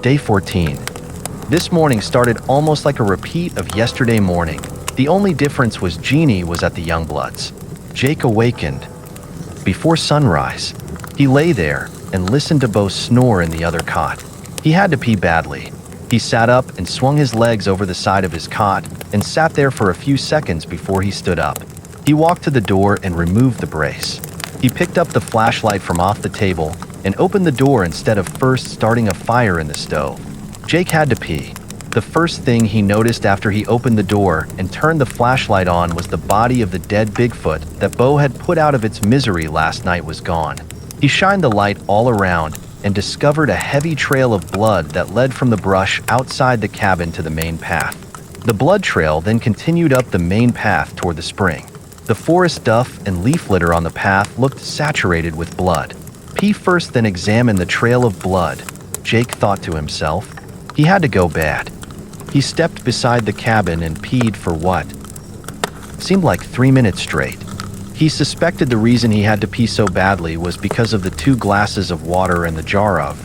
Day 14. This morning started almost like a repeat of yesterday morning. The only difference was Jeannie was at the Youngbloods. Jake awakened before sunrise. He lay there and listened to Bo snore in the other cot. He had to pee badly. He sat up and swung his legs over the side of his cot and sat there for a few seconds before he stood up. He walked to the door and removed the brace. He picked up the flashlight from off the table and opened the door instead of first starting a fire in the stove. Jake had to pee. The first thing he noticed after he opened the door and turned the flashlight on was the body of the dead Bigfoot that Bo had put out of its misery last night was gone. He shined the light all around and discovered a heavy trail of blood that led from the brush outside the cabin to the main path. The blood trail then continued up the main path toward the spring. The forest duff and leaf litter on the path looked saturated with blood. P first then examined the trail of blood. Jake thought to himself, he had to go bad. He stepped beside the cabin and peed for what seemed like 3 minutes straight. He suspected the reason he had to pee so badly was because of the 2 glasses of water and the jar of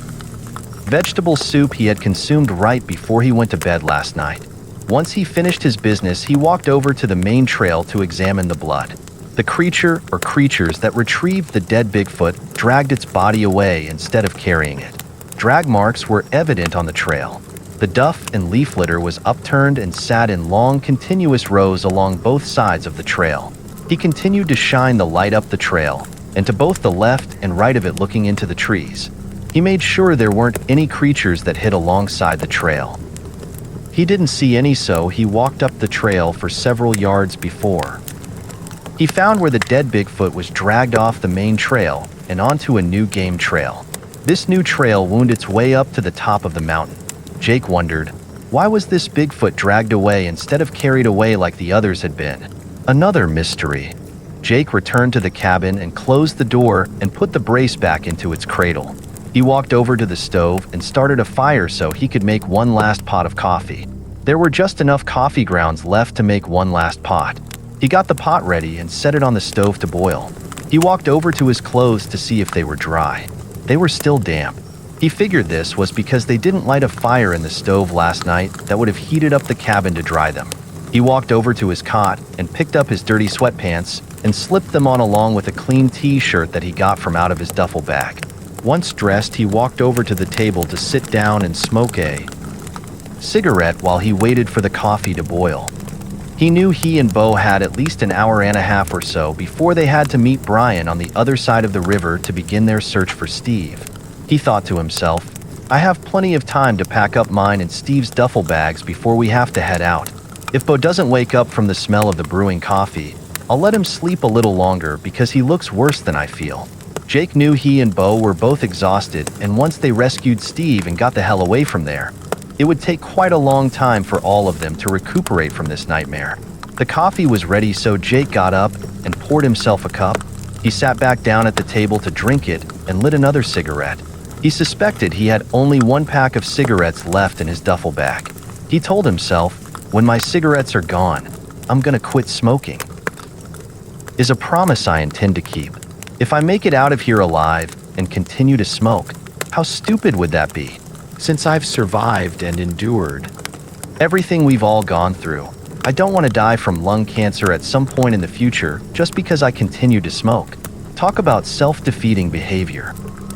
vegetable soup he had consumed right before he went to bed last night. Once he finished his business, he walked over to the main trail to examine the blood. The creature or creatures that retrieved the dead Bigfoot dragged its body away instead of carrying it. Drag marks were evident on the trail. The duff and leaf litter was upturned and sat in long, continuous rows along both sides of the trail. He continued to shine the light up the trail, and to both the left and right of it looking into the trees. He made sure there weren't any creatures that hid alongside the trail. He didn't see any, so he walked up the trail for several yards before he found where the dead Bigfoot was dragged off the main trail and onto a new game trail. This new trail wound its way up to the top of the mountain. Jake wondered, why was this Bigfoot dragged away instead of carried away like the others had been? Another mystery. Jake returned to the cabin and closed the door and put the brace back into its cradle. He walked over to the stove and started a fire so he could make one last pot of coffee. There were just enough coffee grounds left to make one last pot. He got the pot ready and set it on the stove to boil. He walked over to his clothes to see if they were dry. They were still damp. He figured this was because they didn't light a fire in the stove last night that would have heated up the cabin to dry them. He walked over to his cot and picked up his dirty sweatpants and slipped them on along with a clean t-shirt that he got from out of his duffel bag. Once dressed, he walked over to the table to sit down and smoke a cigarette while he waited for the coffee to boil. He knew he and Bo had at least an hour and a half or so before they had to meet Brian on the other side of the river to begin their search for Steve. He thought to himself, I have plenty of time to pack up mine and Steve's duffel bags before we have to head out. If Bo doesn't wake up from the smell of the brewing coffee, I'll let him sleep a little longer because he looks worse than I feel. Jake knew he and Bo were both exhausted, and once they rescued Steve and got the hell away from there, it would take quite a long time for all of them to recuperate from this nightmare. The coffee was ready, so Jake got up and poured himself a cup. He sat back down at the table to drink it and lit another cigarette. He suspected he had only 1 pack of cigarettes left in his duffel bag. He told himself, when my cigarettes are gone, I'm gonna quit smoking. Is a promise I intend to keep. If I make it out of here alive and continue to smoke, how stupid would that be? Since I've survived and endured everything we've all gone through, I don't want to die from lung cancer at some point in the future just because I continue to smoke. Talk about self-defeating behavior.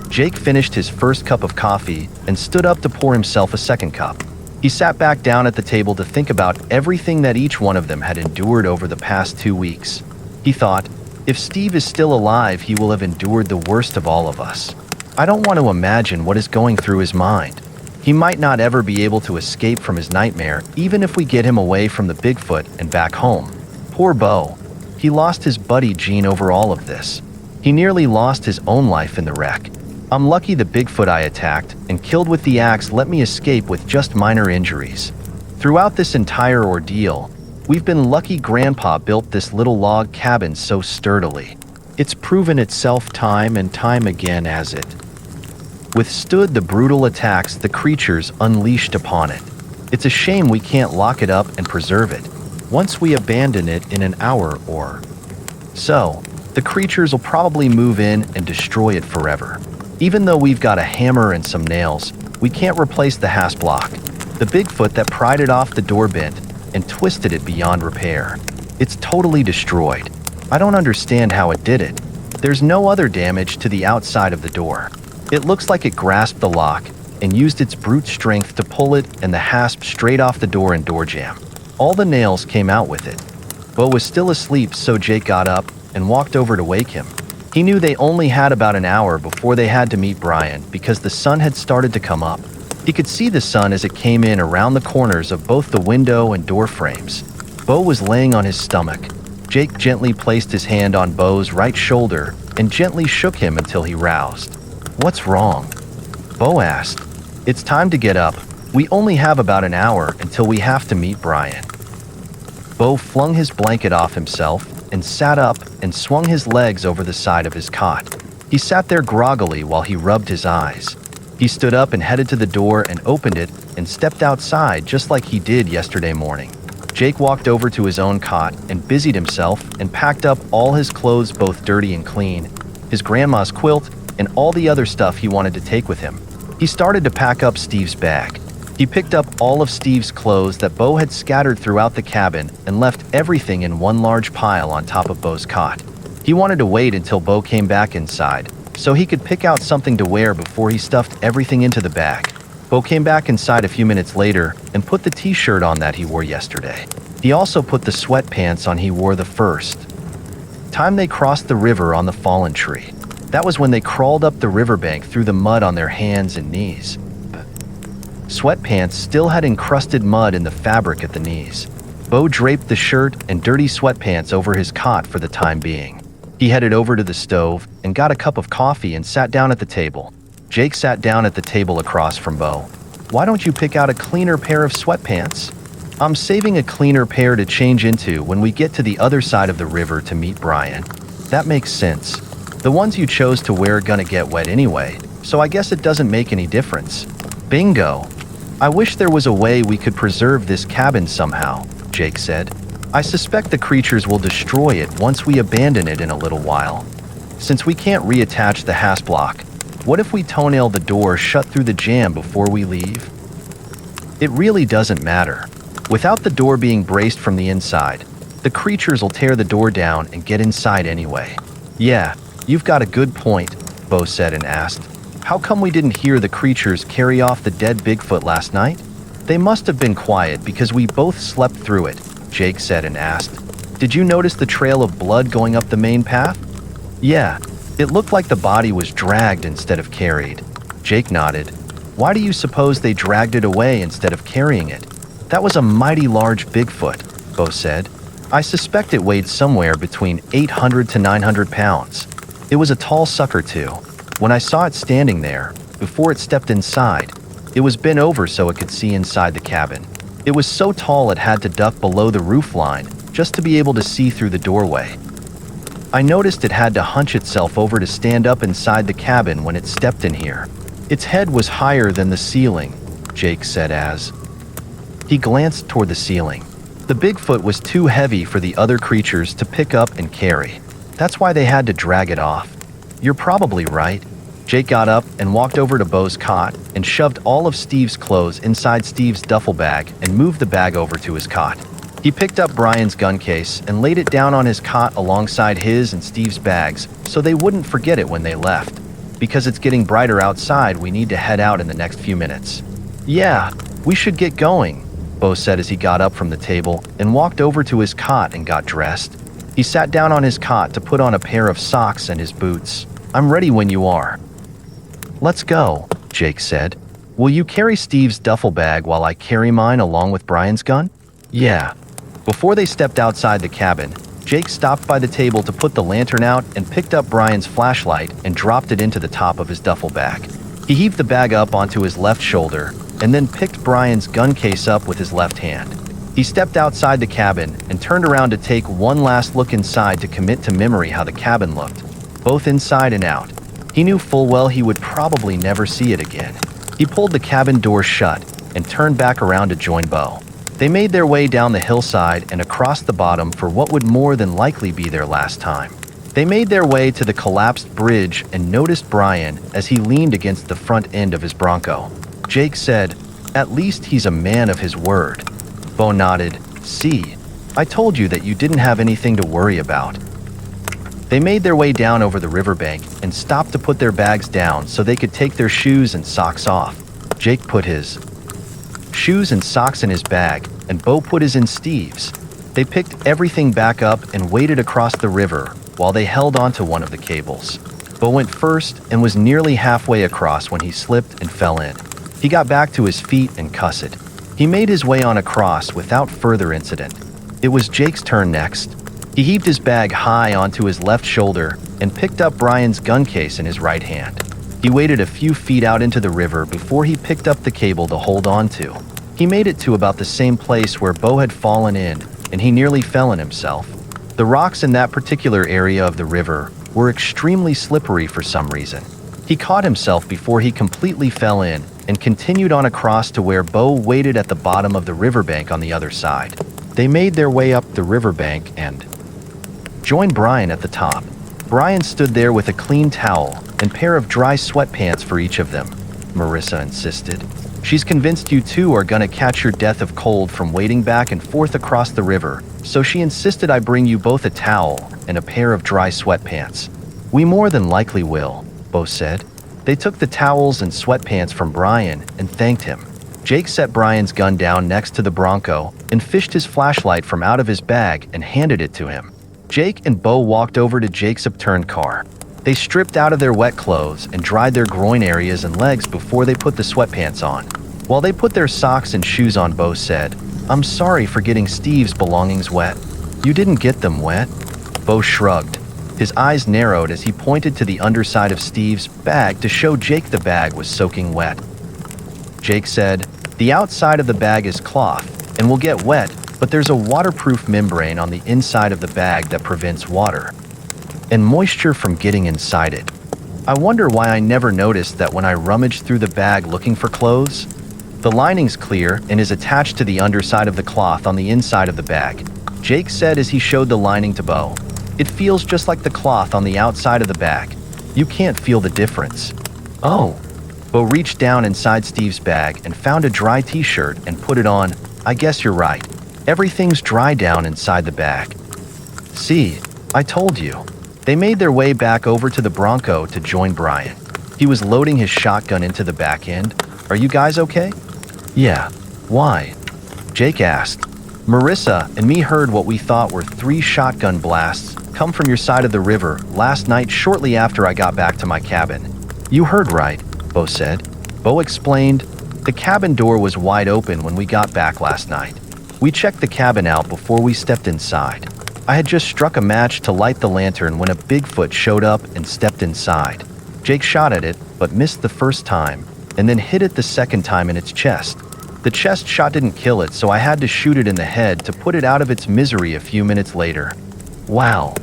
Jake finished his first cup of coffee and stood up to pour himself a second cup. He sat back down at the table to think about everything that each one of them had endured over the past 2 weeks. He thought, if Steve is still alive, he will have endured the worst of all of us. I don't want to imagine what is going through his mind. He might not ever be able to escape from his nightmare, even if we get him away from the Bigfoot and back home. Poor Bo. He lost his buddy Gene over all of this. He nearly lost his own life in the wreck. I'm lucky the Bigfoot I attacked and killed with the axe let me escape with just minor injuries. Throughout this entire ordeal, we've been lucky Grandpa built this little log cabin so sturdily. It's proven itself time and time again as it withstood the brutal attacks the creatures unleashed upon it. It's a shame we can't lock it up and preserve it. Once we abandon it in an hour or so, the creatures will probably move in and destroy it forever. Even though we've got a hammer and some nails, we can't replace the hasp block. The Bigfoot that pried it off the door bent and twisted it beyond repair. It's totally destroyed. I don't understand how it did it. There's no other damage to the outside of the door. It looks like it grasped the lock and used its brute strength to pull it and the hasp straight off the door and door jamb. All the nails came out with it. Bo was still asleep, so Jake got up and walked over to wake him. He knew they only had about an hour before they had to meet Brian because the sun had started to come up. He could see the sun as it came in around the corners of both the window and door frames. Bo was laying on his stomach. Jake gently placed his hand on Bo's right shoulder and gently shook him until he roused. "What's wrong?" Bo asked. "It's time to get up. We only have about an hour until we have to meet Brian." Bo flung his blanket off himself and sat up and swung his legs over the side of his cot. He sat there groggily while he rubbed his eyes. He stood up and headed to the door and opened it and stepped outside just like he did yesterday morning. Jake walked over to his own cot and busied himself and packed up all his clothes, both dirty and clean, his grandma's quilt, and all the other stuff he wanted to take with him. He started to pack up Steve's bag. He picked up all of Steve's clothes that Bo had scattered throughout the cabin and left everything in one large pile on top of Bo's cot. He wanted to wait until Bo came back inside so he could pick out something to wear before he stuffed everything into the bag. Bo came back inside a few minutes later and put the t-shirt on that he wore yesterday. He also put the sweatpants on he wore the first time they crossed the river on the fallen tree. That was when they crawled up the riverbank through the mud on their hands and knees. Sweatpants still had encrusted mud in the fabric at the knees. Bo draped the shirt and dirty sweatpants over his cot for the time being. He headed over to the stove and got a cup of coffee and sat down at the table. Jake sat down at the table across from Bo. "Why don't you pick out a cleaner pair of sweatpants?" "I'm saving a cleaner pair to change into when we get to the other side of the river to meet Brian." "That makes sense. The ones you chose to wear are gonna get wet anyway, so I guess it doesn't make any difference." "Bingo. I wish there was a way we could preserve this cabin somehow," Jake said. "I suspect the creatures will destroy it once we abandon it in a little while. Since we can't reattach the hasp block, what if we toenail the door shut through the jamb before we leave?" "It really doesn't matter. Without the door being braced from the inside, the creatures will tear the door down and get inside anyway." "Yeah, you've got a good point," Bo said and asked, "How come we didn't hear the creatures carry off the dead Bigfoot last night?" "They must have been quiet because we both slept through it," Jake said and asked, "Did you notice the trail of blood going up the main path?" "Yeah, it looked like the body was dragged instead of carried." Jake nodded. "Why do you suppose they dragged it away instead of carrying it?" "That was a mighty large Bigfoot," Bo said. "I suspect it weighed somewhere between 800 to 900 pounds. It was a tall sucker too. When I saw it standing there, before it stepped inside, it was bent over so it could see inside the cabin. It was so tall it had to duck below the roof line just to be able to see through the doorway. I noticed it had to hunch itself over to stand up inside the cabin when it stepped in here. Its head was higher than the ceiling," Jake said as he glanced toward the ceiling. "The Bigfoot was too heavy for the other creatures to pick up and carry. That's why they had to drag it off." "You're probably right." Jake got up and walked over to Bo's cot and shoved all of Steve's clothes inside Steve's duffel bag and moved the bag over to his cot. He picked up Brian's gun case and laid it down on his cot alongside his and Steve's bags so they wouldn't forget it when they left. "Because it's getting brighter outside, we need to head out in the next few minutes." "Yeah, we should get going," Bo said as he got up from the table and walked over to his cot and got dressed. He sat down on his cot to put on a pair of socks and his boots. "I'm ready when you are." "Let's go," Jake said. "Will you carry Steve's duffel bag while I carry mine along with Brian's gun?" "Yeah." Before they stepped outside the cabin, Jake stopped by the table to put the lantern out and picked up Brian's flashlight and dropped it into the top of his duffel bag. He heaved the bag up onto his left shoulder and then picked Brian's gun case up with his left hand. He stepped outside the cabin and turned around to take one last look inside to commit to memory how the cabin looked, both inside and out. He knew full well he would probably never see it again. He pulled the cabin door shut and turned back around to join Bo. They made their way down the hillside and across the bottom for what would more than likely be their last time. They made their way to the collapsed bridge and noticed Brian as he leaned against the front end of his Bronco. Jake said, "At least he's a man of his word." Bo nodded. "See, I told you that you didn't have anything to worry about." They made their way down over the riverbank and stopped to put their bags down so they could take their shoes and socks off. Jake put his shoes and socks in his bag, and Bo put his in Steve's. They picked everything back up and waded across the river while they held onto one of the cables. Bo went first and was nearly halfway across when he slipped and fell in. He got back to his feet and cussed. He made his way on across without further incident. It was Jake's turn next. He heaved his bag high onto his left shoulder and picked up Brian's gun case in his right hand. He waded a few feet out into the river before he picked up the cable to hold on to. He made it to about the same place where Bo had fallen in, and he nearly fell in himself. The rocks in that particular area of the river were extremely slippery for some reason. He caught himself before he completely fell in and continued on across to where Bo waited at the bottom of the riverbank on the other side. They made their way up the riverbank and joined Brian at the top. Brian stood there with a clean towel and pair of dry sweatpants for each of them, Marissa insisted. "She's convinced you two are gonna catch your death of cold from wading back and forth across the river, so she insisted I bring you both a towel and a pair of dry sweatpants." "We more than likely will," Bo said. They took the towels and sweatpants from Brian and thanked him. Jake set Brian's gun down next to the Bronco and fished his flashlight from out of his bag and handed it to him. Jake and Bo walked over to Jake's upturned car. They stripped out of their wet clothes and dried their groin areas and legs before they put the sweatpants on. While they put their socks and shoes on, Bo said, "I'm sorry for getting Steve's belongings wet." "You didn't get them wet." Bo shrugged. His eyes narrowed as he pointed to the underside of Steve's bag to show Jake the bag was soaking wet. Jake said, "The outside of the bag is cloth and will get wet, but there's a waterproof membrane on the inside of the bag that prevents water and moisture from getting inside it. I wonder why I never noticed that when I rummaged through the bag looking for clothes. The lining's clear and is attached to the underside of the cloth on the inside of the bag," Jake said as he showed the lining to Bo. "It feels just like the cloth on the outside of the bag. You can't feel the difference." "Oh." Bo reached down inside Steve's bag and found a dry t-shirt and put it on. "I guess you're right. Everything's dry down inside the bag." "See, I told you." They made their way back over to the Bronco to join Brian. He was loading his shotgun into the back end. "Are you guys okay?" "Yeah." "Why?" Jake asked. "Marissa and me heard what we thought were 3 shotgun blasts come from your side of the river last night shortly after I got back to my cabin." "You heard right," Bo said. Bo explained, "The cabin door was wide open when we got back last night. We checked the cabin out before we stepped inside. I had just struck a match to light the lantern when a bigfoot showed up and stepped inside. Jake shot at it, but missed the first time, and then hit it the second time in its chest. The chest shot didn't kill it, so I had to shoot it in the head to put it out of its misery a few minutes later." "Wow,"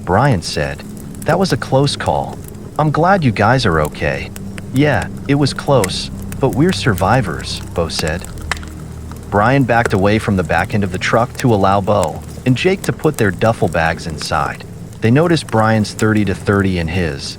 Brian said. "That was a close call. I'm glad you guys are okay." "Yeah, it was close, but we're survivors," Bo said. Brian backed away from the back end of the truck to allow Bo and Jake to put their duffel bags inside. They noticed Brian's .30-30 and his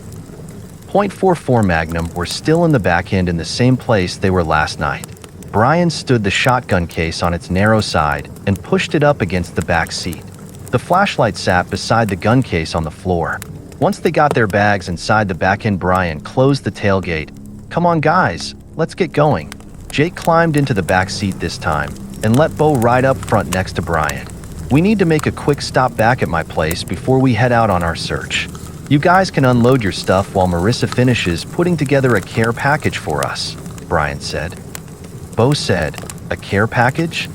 .44 Magnum were still in the back end in the same place they were last night. Brian stood the shotgun case on its narrow side and pushed it up against the back seat. The flashlight sat beside the gun case on the floor. Once they got their bags inside the back end, Brian closed the tailgate. "Come on guys, let's get going." Jake climbed into the back seat this time and let Bo ride up front next to Brian. "We need to make a quick stop back at my place before we head out on our search. You guys can unload your stuff while Marissa finishes putting together a care package for us," Brian said. Bo said, "A care package?"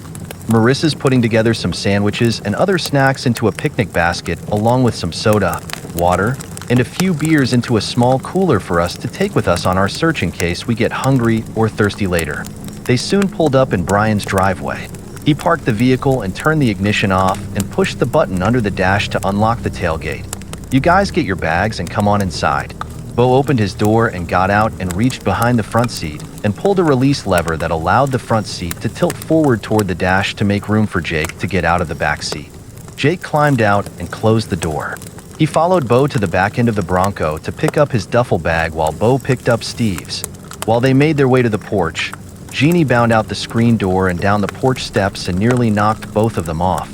"Marissa's putting together some sandwiches and other snacks into a picnic basket along with some soda, water, and a few beers into a small cooler for us to take with us on our search in case we get hungry or thirsty later." They soon pulled up in Brian's driveway. He parked the vehicle and turned the ignition off and pushed the button under the dash to unlock the tailgate. "You guys get your bags and come on inside." Bo opened his door and got out and reached behind the front seat and pulled a release lever that allowed the front seat to tilt forward toward the dash to make room for Jake to get out of the back seat. Jake climbed out and closed the door. He followed Bo to the back end of the Bronco to pick up his duffel bag while Bo picked up Steve's. While they made their way to the porch, Jeannie bounded out the screen door and down the porch steps and nearly knocked both of them off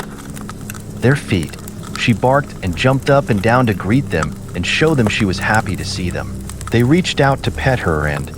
their feet. She barked and jumped up and down to greet them and show them she was happy to see them. They reached out to pet her and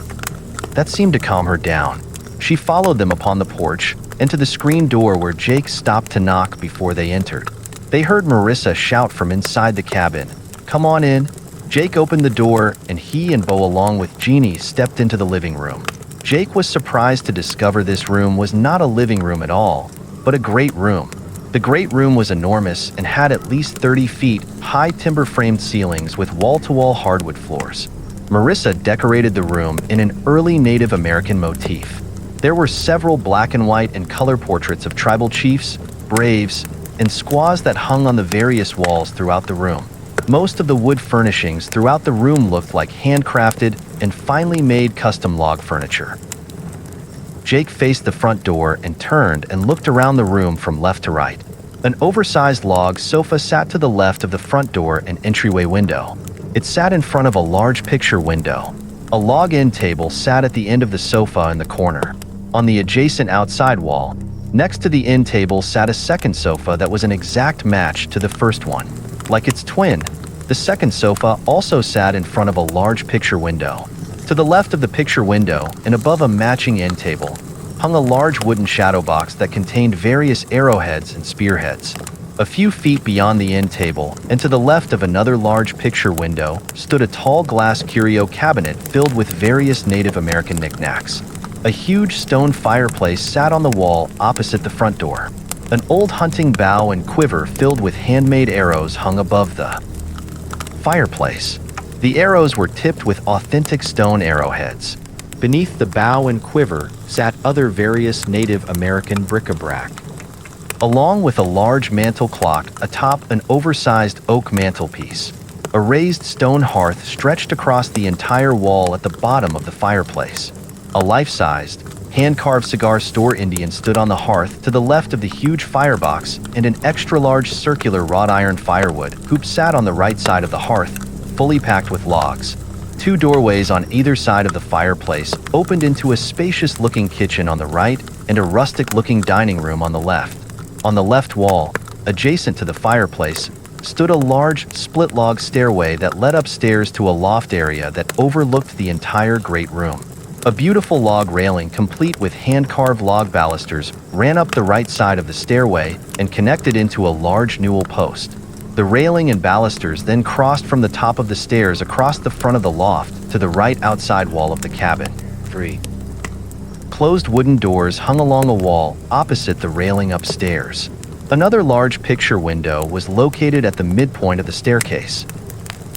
that seemed to calm her down. She followed them upon the porch and to the screen door where Jake stopped to knock before they entered. They heard Marissa shout from inside the cabin, "Come on in." Jake opened the door and he and Bo along with Jeannie stepped into the living room. Jake was surprised to discover this room was not a living room at all, but a great room. The great room was enormous and had at least 30 feet high timber-framed ceilings with wall-to-wall hardwood floors. Marissa decorated the room in an early Native American motif. There were several black and white and color portraits of tribal chiefs, braves, and squaws that hung on the various walls throughout the room. Most of the wood furnishings throughout the room looked like handcrafted and finely made custom log furniture. Jake faced the front door and turned and looked around the room from left to right. An oversized log sofa sat to the left of the front door and entryway window. It sat in front of a large picture window. A log end table sat at the end of the sofa in the corner. On the adjacent outside wall, next to the end table sat a second sofa that was an exact match to the first one. Like its twin, the second sofa also sat in front of a large picture window. To the left of the picture window and above a matching end table hung a large wooden shadow box that contained various arrowheads and spearheads. A few feet beyond the end table and to the left of another large picture window stood a tall glass curio cabinet filled with various Native American knickknacks. A huge stone fireplace sat on the wall opposite the front door. An old hunting bow and quiver filled with handmade arrows hung above the fireplace. The arrows were tipped with authentic stone arrowheads. Beneath the bow and quiver sat other various Native American bric-a-brac, along with a large mantel clock atop an oversized oak mantelpiece. A raised stone hearth stretched across the entire wall at the bottom of the fireplace. A life-sized, hand-carved cigar store Indian stood on the hearth to the left of the huge firebox, and an extra-large circular wrought iron firewood hoop sat on the right side of the hearth, fully packed with logs. Two doorways on either side of the fireplace opened into a spacious-looking kitchen on the right and a rustic-looking dining room on the left. On the left wall, adjacent to the fireplace, stood a large, split-log stairway that led upstairs to a loft area that overlooked the entire great room. A beautiful log railing complete with hand-carved log balusters ran up the right side of the stairway and connected into a large newel post. The railing and balusters then crossed from the top of the stairs across the front of the loft to the right outside wall of the cabin. 3. Closed wooden doors hung along a wall opposite the railing upstairs. Another large picture window was located at the midpoint of the staircase.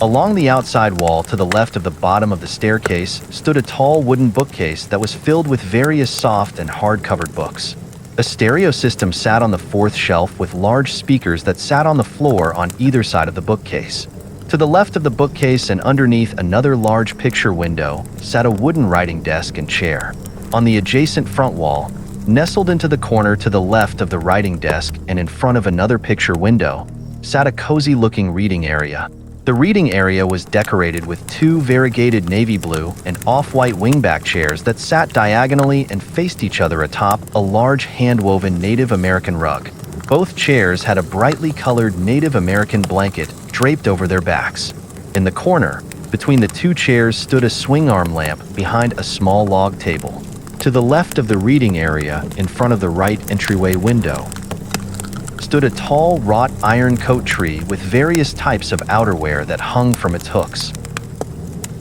Along the outside wall to the left of the bottom of the staircase stood a tall wooden bookcase that was filled with various soft and hard-covered books. A stereo system sat on the fourth shelf with large speakers that sat on the floor on either side of the bookcase. To the left of the bookcase and underneath another large picture window sat a wooden writing desk and chair. On the adjacent front wall, nestled into the corner to the left of the writing desk and in front of another picture window, sat a cozy-looking reading area. The reading area was decorated with two variegated navy blue and off-white wingback chairs that sat diagonally and faced each other atop a large hand-woven Native American rug. Both chairs had a brightly colored Native American blanket draped over their backs. In the corner, between the two chairs stood a swing arm lamp behind a small log table. To the left of the reading area, in front of the right entryway window, stood a tall wrought iron coat tree with various types of outerwear that hung from its hooks.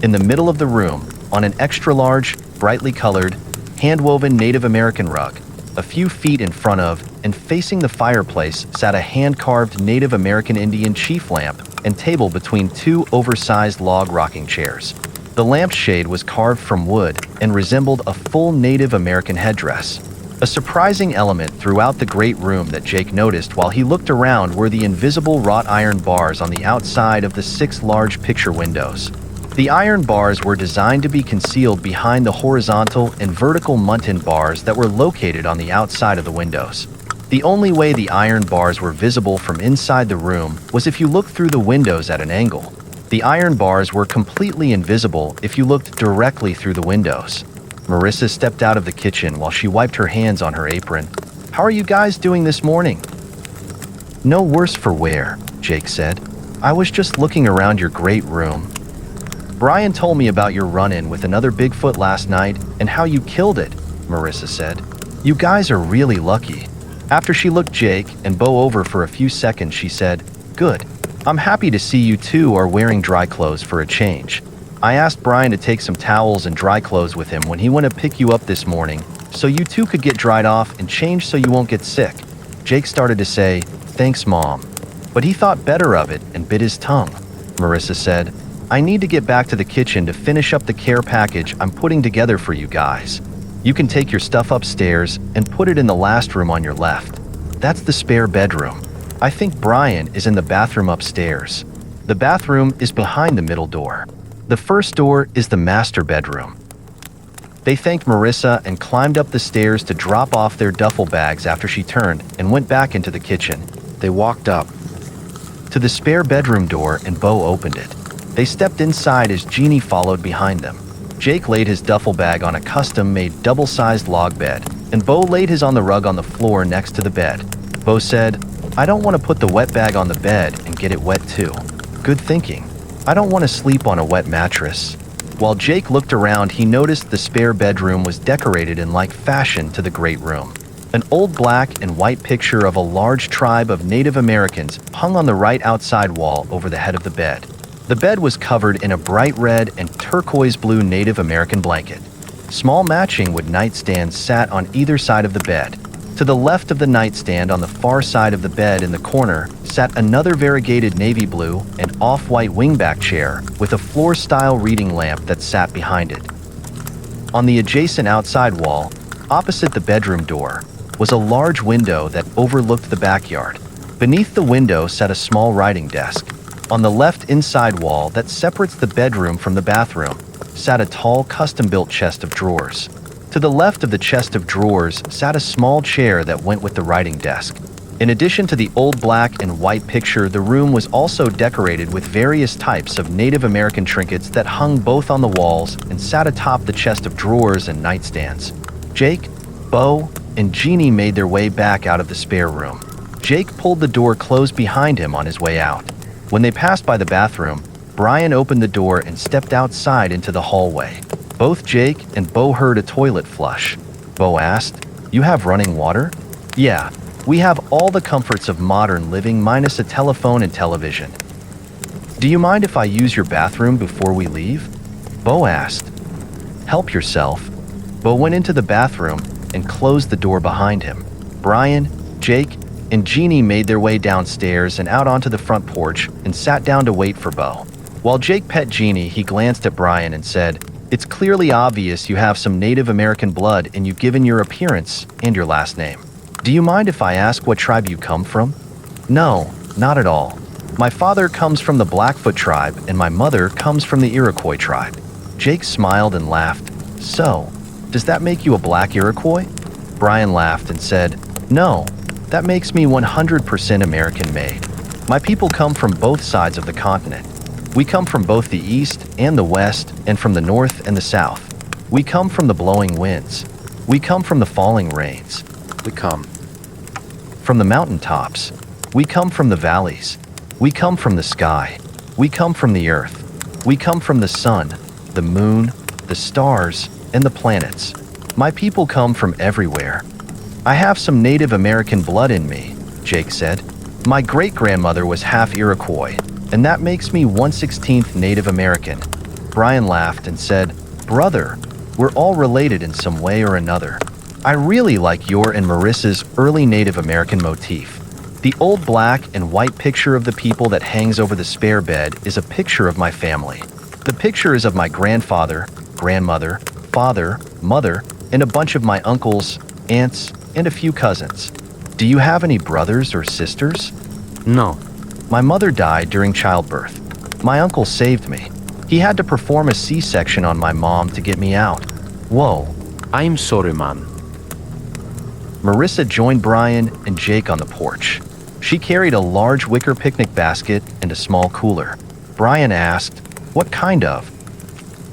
In the middle of the room, on an extra-large, brightly colored, hand-woven Native American rug, a few feet in front of and facing the fireplace sat a hand-carved Native American Indian chief lamp and table between two oversized log rocking chairs. The lampshade was carved from wood and resembled a full Native American headdress. A surprising element throughout the great room that Jake noticed while he looked around were the invisible wrought iron bars on the outside of the 6 large picture windows. The iron bars were designed to be concealed behind the horizontal and vertical muntin bars that were located on the outside of the windows. The only way the iron bars were visible from inside the room was if you looked through the windows at an angle. The iron bars were completely invisible if you looked directly through the windows. Marissa stepped out of the kitchen while she wiped her hands on her apron. "How are you guys doing this morning?" "No worse for wear," Jake said. "I was just looking around your great room. Brian told me about your run-in with another Bigfoot last night and how you killed it," Marissa said. "You guys are really lucky." After she looked Jake and Bo over for a few seconds, she said, "Good. I'm happy to see you two are wearing dry clothes for a change. I asked Brian to take some towels and dry clothes with him when he went to pick you up this morning, so you two could get dried off and changed so you won't get sick." Jake started to say, "Thanks, Mom," but he thought better of it and bit his tongue. Marissa said, "I need to get back to the kitchen to finish up the care package I'm putting together for you guys. You can take your stuff upstairs and put it in the last room on your left. That's the spare bedroom. I think Brian is in the bathroom upstairs. The bathroom is behind the middle door. The first door is the master bedroom." They thanked Marissa and climbed up the stairs to drop off their duffel bags after she turned and went back into the kitchen. They walked up to the spare bedroom door and Bo opened it. They stepped inside as Jeannie followed behind them. Jake laid his duffel bag on a custom-made double-sized log bed, and Bo laid his on the rug on the floor next to the bed. Bo said, "I don't want to put the wet bag on the bed and get it wet too." "Good thinking. I don't want to sleep on a wet mattress." While Jake looked around, he noticed the spare bedroom was decorated in like fashion to the great room. An old black and white picture of a large tribe of Native Americans hung on the right outside wall over the head of the bed. The bed was covered in a bright red and turquoise blue Native American blanket. Small matching wood nightstands sat on either side of the bed. To the left of the nightstand on the far side of the bed in the corner sat another variegated navy blue and off-white wingback chair with a floor-style reading lamp that sat behind it. On the adjacent outside wall, opposite the bedroom door, was a large window that overlooked the backyard. Beneath the window sat a small writing desk. On the left inside wall that separates the bedroom from the bathroom sat a tall custom-built chest of drawers. To the left of the chest of drawers sat a small chair that went with the writing desk. In addition to the old black and white picture, the room was also decorated with various types of Native American trinkets that hung both on the walls and sat atop the chest of drawers and nightstands. Jake, Bo, and Jeannie made their way back out of the spare room. Jake pulled the door closed behind him on his way out. When they passed by the bathroom, Brian opened the door and stepped outside into the hallway. Both Jake and Bo heard a toilet flush. Bo asked, "You have running water?" "Yeah, we have all the comforts of modern living minus a telephone and television." "Do you mind if I use your bathroom before we leave?" Bo asked. "Help yourself." Bo went into the bathroom and closed the door behind him. Brian, Jake, and Jeannie made their way downstairs and out onto the front porch and sat down to wait for Bo. While Jake pet Jeannie, he glanced at Brian and said, "It's clearly obvious you have some Native American blood in you given your appearance and your last name. Do you mind if I ask what tribe you come from?" "No, not at all. My father comes from the Blackfoot tribe and my mother comes from the Iroquois tribe." Jake smiled and laughed. "So, does that make you a black Iroquois?" Brian laughed and said, "No, that makes me 100% American-made. My people come from both sides of the continent. We come from both the east and the west and from the north and the south. We come from the blowing winds. We come from the falling rains. We come from the mountaintops. We come from the valleys. We come from the sky. We come from the earth. We come from the sun, the moon, the stars, and the planets. My people come from everywhere. I have some Native American blood in me," Jake said. "My great-grandmother was half Iroquois, and that makes me 1/16 Native American." Brian laughed and said, "Brother, we're all related in some way or another. I really like your and Marissa's early Native American motif. The old black and white picture of the people that hangs over the spare bed is a picture of my family. The picture is of my grandfather, grandmother, father, mother, and a bunch of my uncles, aunts, and a few cousins. Do you have any brothers or sisters?" "No. My mother died during childbirth. My uncle saved me. He had to perform a C-section on my mom to get me out." "Whoa. I'm sorry, man." Marissa joined Brian and Jake on the porch. She carried a large wicker picnic basket and a small cooler. Brian asked, "What kind of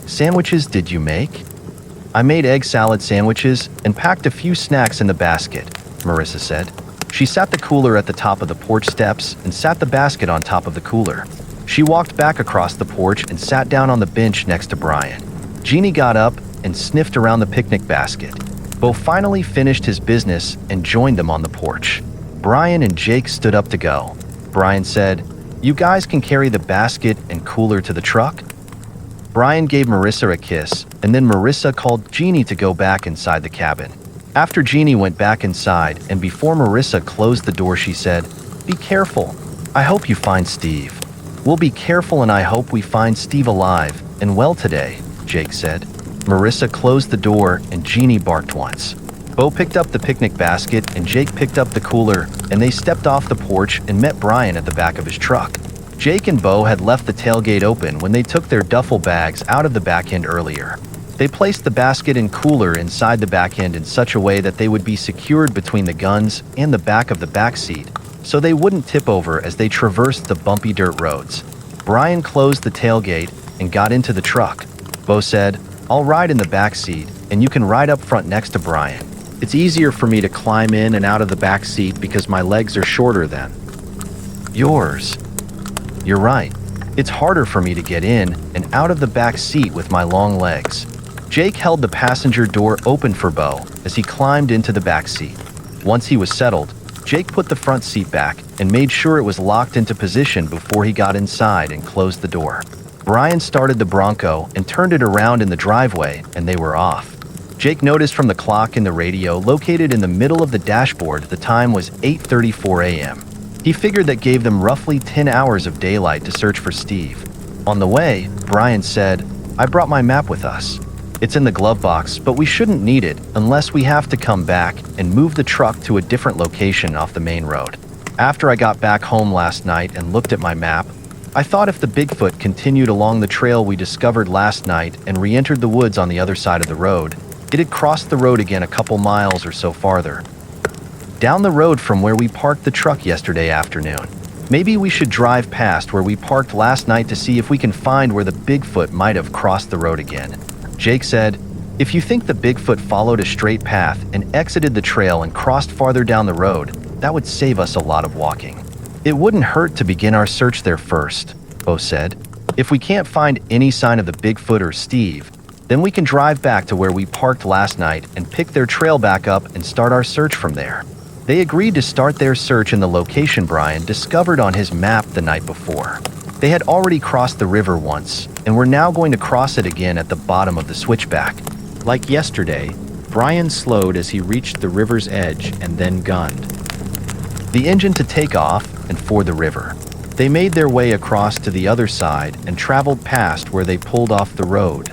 sandwiches did you make?" "I made egg salad sandwiches and packed a few snacks in the basket," Marissa said. She sat the cooler at the top of the porch steps and sat the basket on top of the cooler. She walked back across the porch and sat down on the bench next to Brian. Jeannie got up and sniffed around the picnic basket. Bo finally finished his business and joined them on the porch. Brian and Jake stood up to go. Brian said, "You guys can carry the basket and cooler to the truck?" Brian gave Marissa a kiss, and then Marissa called Jeannie to go back inside the cabin. After Jeannie went back inside, and before Marissa closed the door, she said, "Be careful. I hope you find Steve." "We'll be careful, and I hope we find Steve alive and well today," Jake said. Marissa closed the door, and Jeannie barked once. Bo picked up the picnic basket, and Jake picked up the cooler, and they stepped off the porch and met Brian at the back of his truck. Jake and Bo had left the tailgate open when they took their duffel bags out of the back end earlier. They placed the basket and cooler inside the back end in such a way that they would be secured between the guns and the back of the back seat, so they wouldn't tip over as they traversed the bumpy dirt roads. Brian closed the tailgate and got into the truck. Bo said, "I'll ride in the back seat, and you can ride up front next to Brian. It's easier for me to climb in and out of the back seat because my legs are shorter than yours." "You're right. It's harder for me to get in and out of the back seat with my long legs." Jake held the passenger door open for Bo as he climbed into the back seat. Once he was settled, Jake put the front seat back and made sure it was locked into position before he got inside and closed the door. Brian started the Bronco and turned it around in the driveway, and they were off. Jake noticed from the clock in the radio located in the middle of the dashboard the time was 8:34 a.m. He figured that gave them roughly 10 hours of daylight to search for Steve. On the way, Brian said, "I brought my map with us. It's in the glove box, but we shouldn't need it unless we have to come back and move the truck to a different location off the main road. After I got back home last night and looked at my map, I thought if the Bigfoot continued along the trail we discovered last night and re-entered the woods on the other side of the road, it had crossed the road again a couple miles or so farther, down the road from where we parked the truck yesterday afternoon. Maybe we should drive past where we parked last night to see if we can find where the Bigfoot might have crossed the road again." Jake said, "If you think the Bigfoot followed a straight path and exited the trail and crossed farther down the road, that would save us a lot of walking. It wouldn't hurt to begin our search there first," Bo said. "If we can't find any sign of the Bigfoot or Steve, then we can drive back to where we parked last night and pick their trail back up and start our search from there." They agreed to start their search in the location Brian discovered on his map the night before. They had already crossed the river once and were now going to cross it again at the bottom of the switchback. Like yesterday, Brian slowed as he reached the river's edge and then gunned the engine to take off and ford the river. They made their way across to the other side and traveled past where they pulled off the road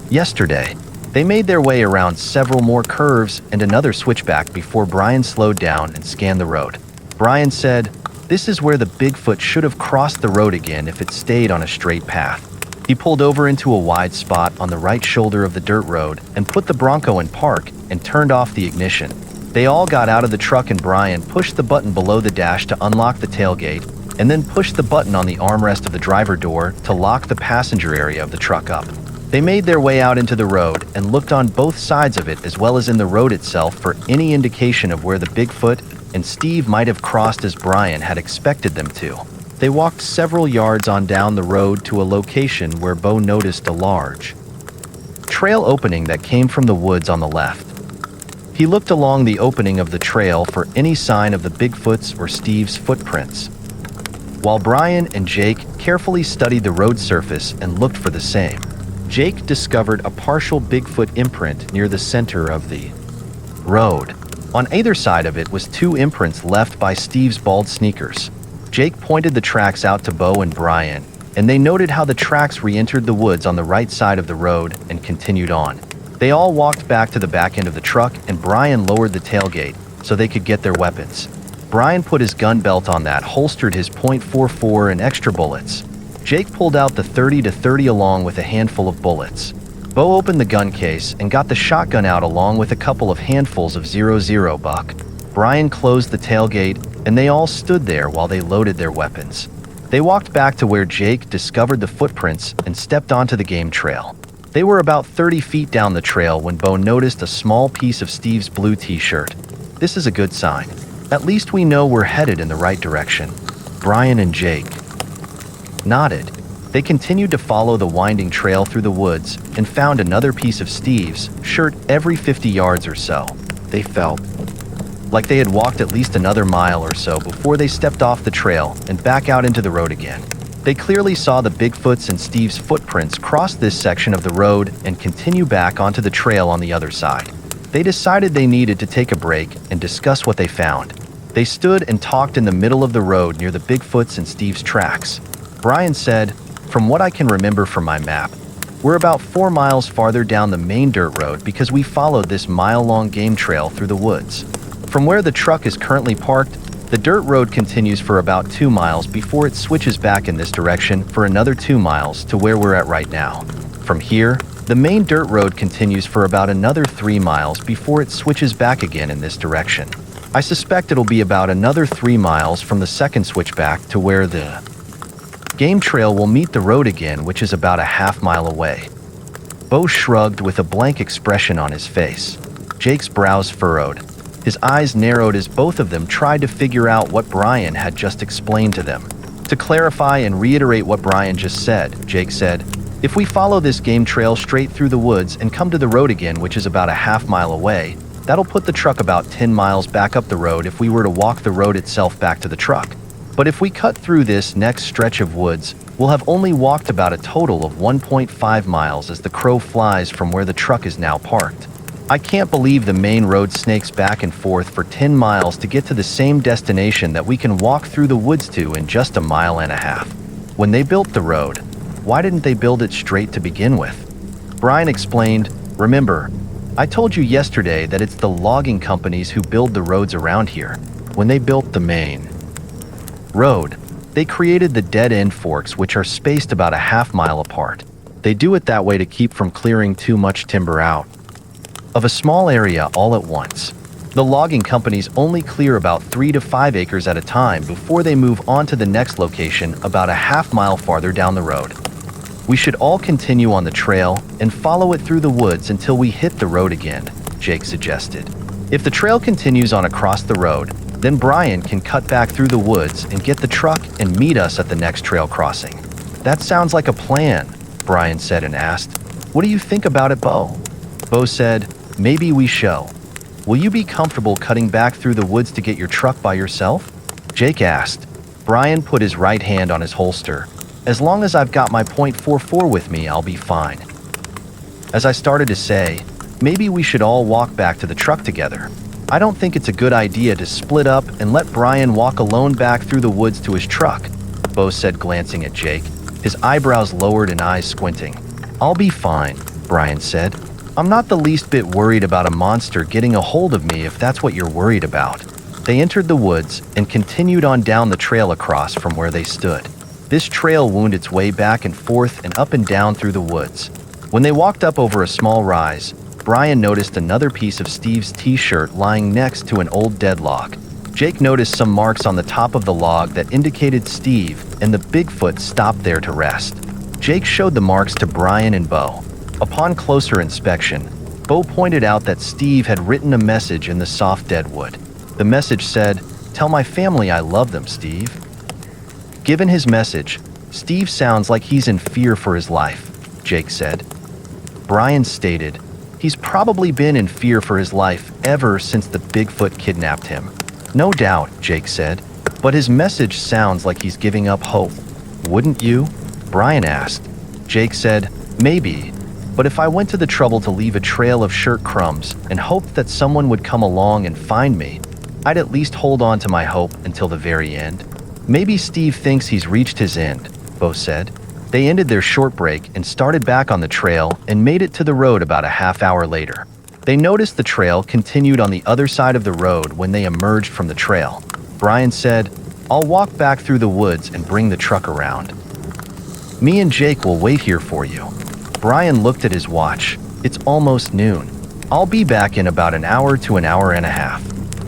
yesterday. They made their way around several more curves and another switchback before Brian slowed down and scanned the road. Brian said, "This is where the Bigfoot should have crossed the road again if it stayed on a straight path." He pulled over into a wide spot on the right shoulder of the dirt road and put the Bronco in park and turned off the ignition. They all got out of the truck and Brian pushed the button below the dash to unlock the tailgate and then pushed the button on the armrest of the driver door to lock the passenger area of the truck up. They made their way out into the road and looked on both sides of it as well as in the road itself for any indication of where the Bigfoot and Steve might have crossed as Brian had expected them to. They walked several yards on down the road to a location where Bo noticed a large trail opening that came from the woods on the left. He looked along the opening of the trail for any sign of the Bigfoot's or Steve's footprints, while Brian and Jake carefully studied the road surface and looked for the same. Jake discovered a partial Bigfoot imprint near the center of the road. On either side of it was 2 imprints left by Steve's bald sneakers. Jake pointed the tracks out to Bo and Brian, and they noted how the tracks re-entered the woods on the right side of the road and continued on. They all walked back to the back end of the truck, and Brian lowered the tailgate so they could get their weapons. Brian put his gun belt on that, holstered his .44 and extra bullets. Jake pulled out the .30 along with a handful of bullets. Bo opened the gun case and got the shotgun out along with a couple of handfuls of 00 buck. Brian closed the tailgate, and they all stood there while they loaded their weapons. They walked back to where Jake discovered the footprints and stepped onto the game trail. They were about 30 feet down the trail when Bo noticed a small piece of Steve's blue t-shirt. This is a good sign. At least we know we're headed in the right direction. Brian and Jake nodded. They continued to follow the winding trail through the woods and found another piece of Steve's shirt every 50 yards or so. They felt like they had walked at least another mile or so before they stepped off the trail and back out into the road again. They clearly saw the Bigfoot's and Steve's footprints cross this section of the road and continue back onto the trail on the other side. They decided they needed to take a break and discuss what they found. They stood and talked in the middle of the road near the Bigfoot's and Steve's tracks. Brian said, "From what I can remember from my map, we're about 4 miles farther down the main dirt road because we followed this mile-long game trail through the woods. From where the truck is currently parked, the dirt road continues for about 2 miles before it switches back in this direction for another 2 miles to where we're at right now. From here, the main dirt road continues for about another 3 miles before it switches back again in this direction. I suspect it'll be about another 3 miles from the second switchback to where the game trail will meet the road again, which is about a half-mile away." Bo shrugged with a blank expression on his face. Jake's brows furrowed. His eyes narrowed as both of them tried to figure out what Brian had just explained to them. To clarify and reiterate what Brian just said, Jake said, "If we follow this game trail straight through the woods and come to the road again, which is about a half-mile away, that'll put the truck about 10 miles back up the road if we were to walk the road itself back to the truck. But if we cut through this next stretch of woods, we'll have only walked about a total of 1.5 miles as the crow flies from where the truck is now parked. I can't believe the main road snakes back and forth for 10 miles to get to the same destination that we can walk through the woods to in just a mile and a half. When they built the road, why didn't they build it straight to begin with?" Brian explained, "Remember, I told you yesterday that it's the logging companies who build the roads around here. When they built the main road, they created the dead-end forks, which are spaced about a half-mile apart. They do it that way to keep from clearing too much timber out of a small area all at once. The logging companies only clear about 3 to 5 acres at a time before they move on to the next location about a half-mile farther down the road. We should all continue on the trail and follow it through the woods until we hit the road again," Jake suggested. "If the trail continues on across the road, then Brian can cut back through the woods and get the truck and meet us at the next trail crossing." "That sounds like a plan," Brian said and asked, "What do you think about it, Bo?" Bo said, "Maybe we shall. Will you be comfortable cutting back through the woods to get your truck by yourself?" Jake asked. Brian put his right hand on his holster. "As long as I've got my .44 with me, I'll be fine." As I started to say, maybe we should all walk back to the truck together. I don't think it's a good idea to split up and let Brian walk alone back through the woods to his truck," Bo said, glancing at Jake, his eyebrows lowered and eyes squinting. "I'll be fine," Brian said. "I'm not the least bit worried about a monster getting a hold of me if that's what you're worried about." They entered the woods and continued on down the trail across from where they stood. This trail wound its way back and forth and up and down through the woods. When they walked up over a small rise, Brian noticed another piece of Steve's t-shirt lying next to an old dead log. Jake noticed some marks on the top of the log that indicated Steve and the Bigfoot stopped there to rest. Jake showed the marks to Brian and Bo. Upon closer inspection, Bo pointed out that Steve had written a message in the soft dead wood. The message said, "Tell my family I love them, Steve." Given his message, Steve sounds like he's in fear for his life, Jake said. Brian stated, "He's probably been in fear for his life ever since the Bigfoot kidnapped him." "No doubt," Jake said, "but his message sounds like he's giving up hope. Wouldn't you?" Brian asked. Jake said, "Maybe. But if I went to the trouble to leave a trail of shirt crumbs and hoped that someone would come along and find me, I'd at least hold on to my hope until the very end." "Maybe Steve thinks he's reached his end," Bo said. They ended their short break and started back on the trail and made it to the road about a half hour later. They noticed the trail continued on the other side of the road when they emerged from the trail. Brian said, "I'll walk back through the woods and bring the truck around. Me and Jake will wait here for you." Brian looked at his watch. It's almost noon. I'll be back in about an hour to an hour and a half.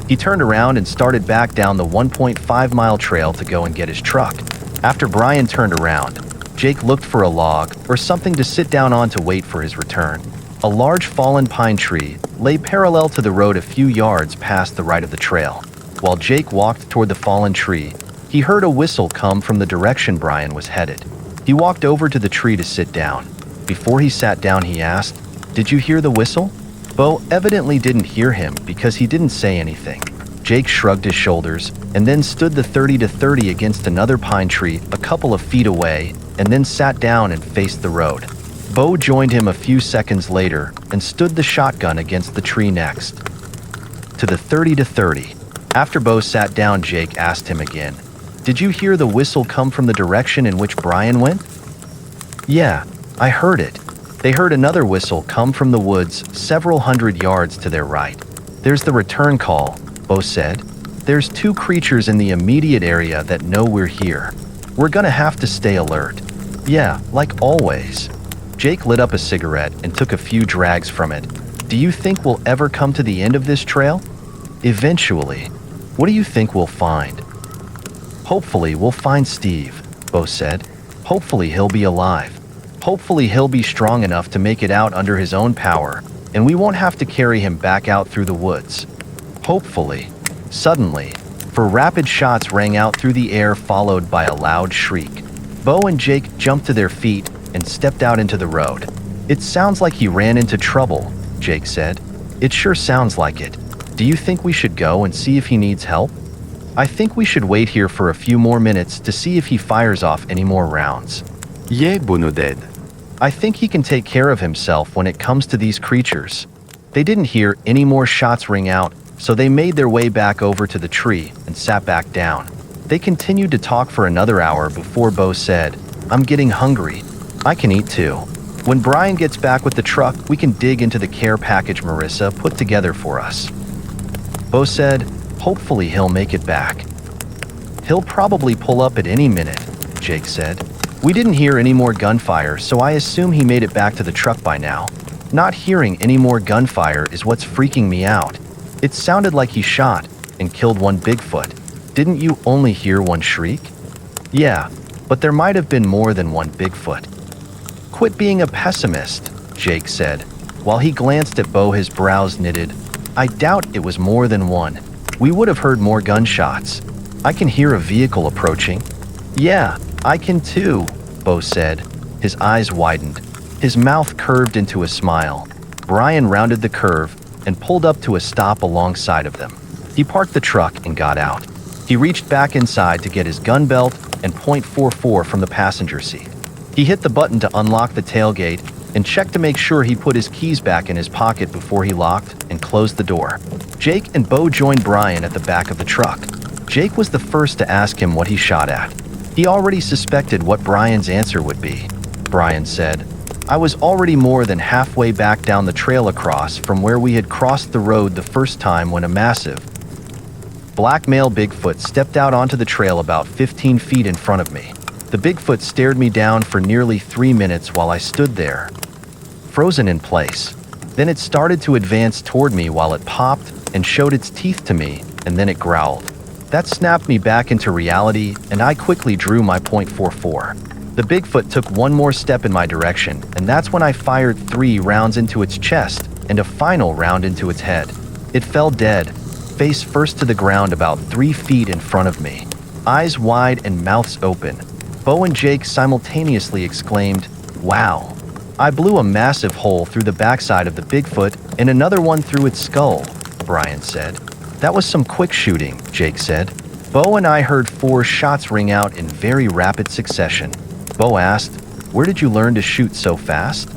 He turned around and started back down the 1.5-mile trail to go and get his truck. After Brian turned around, Jake looked for a log or something to sit down on to wait for his return. A large fallen pine tree lay parallel to the road a few yards past the right of the trail. While Jake walked toward the fallen tree, he heard a whistle come from the direction Brian was headed. He walked over to the tree to sit down. Before he sat down, he asked, "Did you hear the whistle?" Bo evidently didn't hear him because he didn't say anything. Jake shrugged his shoulders and then stood the 30-30 against another pine tree a couple of feet away and then sat down and faced the road. Bo joined him a few seconds later and stood the shotgun against the tree next to the 30-30. After Bo sat down, Jake asked him again, "Did you hear the whistle come from the direction in which Brian went?" "Yeah, I heard it." They heard another whistle come from the woods several hundred yards to their right. "There's the return call," Bo said. "There's two creatures in the immediate area that know we're here. We're gonna have to stay alert." "Yeah, like always." Jake lit up a cigarette and took a few drags from it. "Do you think we'll ever come to the end of this trail?" "Eventually." "What do you think we'll find?" "Hopefully we'll find Steve," Bo said. "Hopefully he'll be alive. Hopefully he'll be strong enough to make it out under his own power, and we won't have to carry him back out through the woods. Hopefully." Suddenly, rapid shots rang out through the air, followed by a loud shriek. Bo and Jake jumped to their feet and stepped out into the road. "It sounds like he ran into trouble," Jake said. "It sure sounds like it. Do you think we should go and see if he needs help?" "I think we should wait here for a few more minutes to see if he fires off any more rounds." Yeah, Bonoded. "I think he can take care of himself when it comes to these creatures." They didn't hear any more shots ring out, so they made their way back over to the tree and sat back down. They continued to talk for another hour before Bo said, "I'm getting hungry. I can eat too. When Brian gets back with the truck, we can dig into the care package Marissa put together for us." Bo said, "Hopefully he'll make it back." "He'll probably pull up at any minute," Jake said. "We didn't hear any more gunfire, so I assume he made it back to the truck by now. Not hearing any more gunfire is what's freaking me out. It sounded like he shot and killed one Bigfoot. Didn't you only hear one shriek?" "Yeah, but there might have been more than one Bigfoot." "Quit being a pessimist," Jake said. While he glanced at Bo, his brows knitted. "I doubt it was more than one. We would have heard more gunshots. I can hear a vehicle approaching." "Yeah, I can too," Bo said. His eyes widened. His mouth curved into a smile. Brian rounded the curve and pulled up to a stop alongside of them. He parked the truck and got out. He reached back inside to get his gun belt and .44 from the passenger seat. He hit the button to unlock the tailgate and checked to make sure he put his keys back in his pocket before he locked and closed the door. Jake and Bo joined Brian at the back of the truck. Jake was the first to ask him what he shot at. He already suspected what Brian's answer would be. Brian said, "I was already more than halfway back down the trail across from where we had crossed the road the first time when a massive black male Bigfoot stepped out onto the trail about 15 feet in front of me. The Bigfoot stared me down for nearly 3 minutes while I stood there, frozen in place. Then it started to advance toward me while it popped and showed its teeth to me, and then it growled. That snapped me back into reality, and I quickly drew my .44. The Bigfoot took one more step in my direction, and that's when I fired 3 rounds into its chest and a final round into its head. It fell dead, face first to the ground about 3 feet in front of me, eyes wide and mouths open. Bo and Jake simultaneously exclaimed, "Wow." "I blew a massive hole through the backside of the Bigfoot and another one through its skull," Brian said. "That was some quick shooting," Jake said. Bo and I heard 4 shots ring out in very rapid succession. Bo asked, "Where did you learn to shoot so fast?"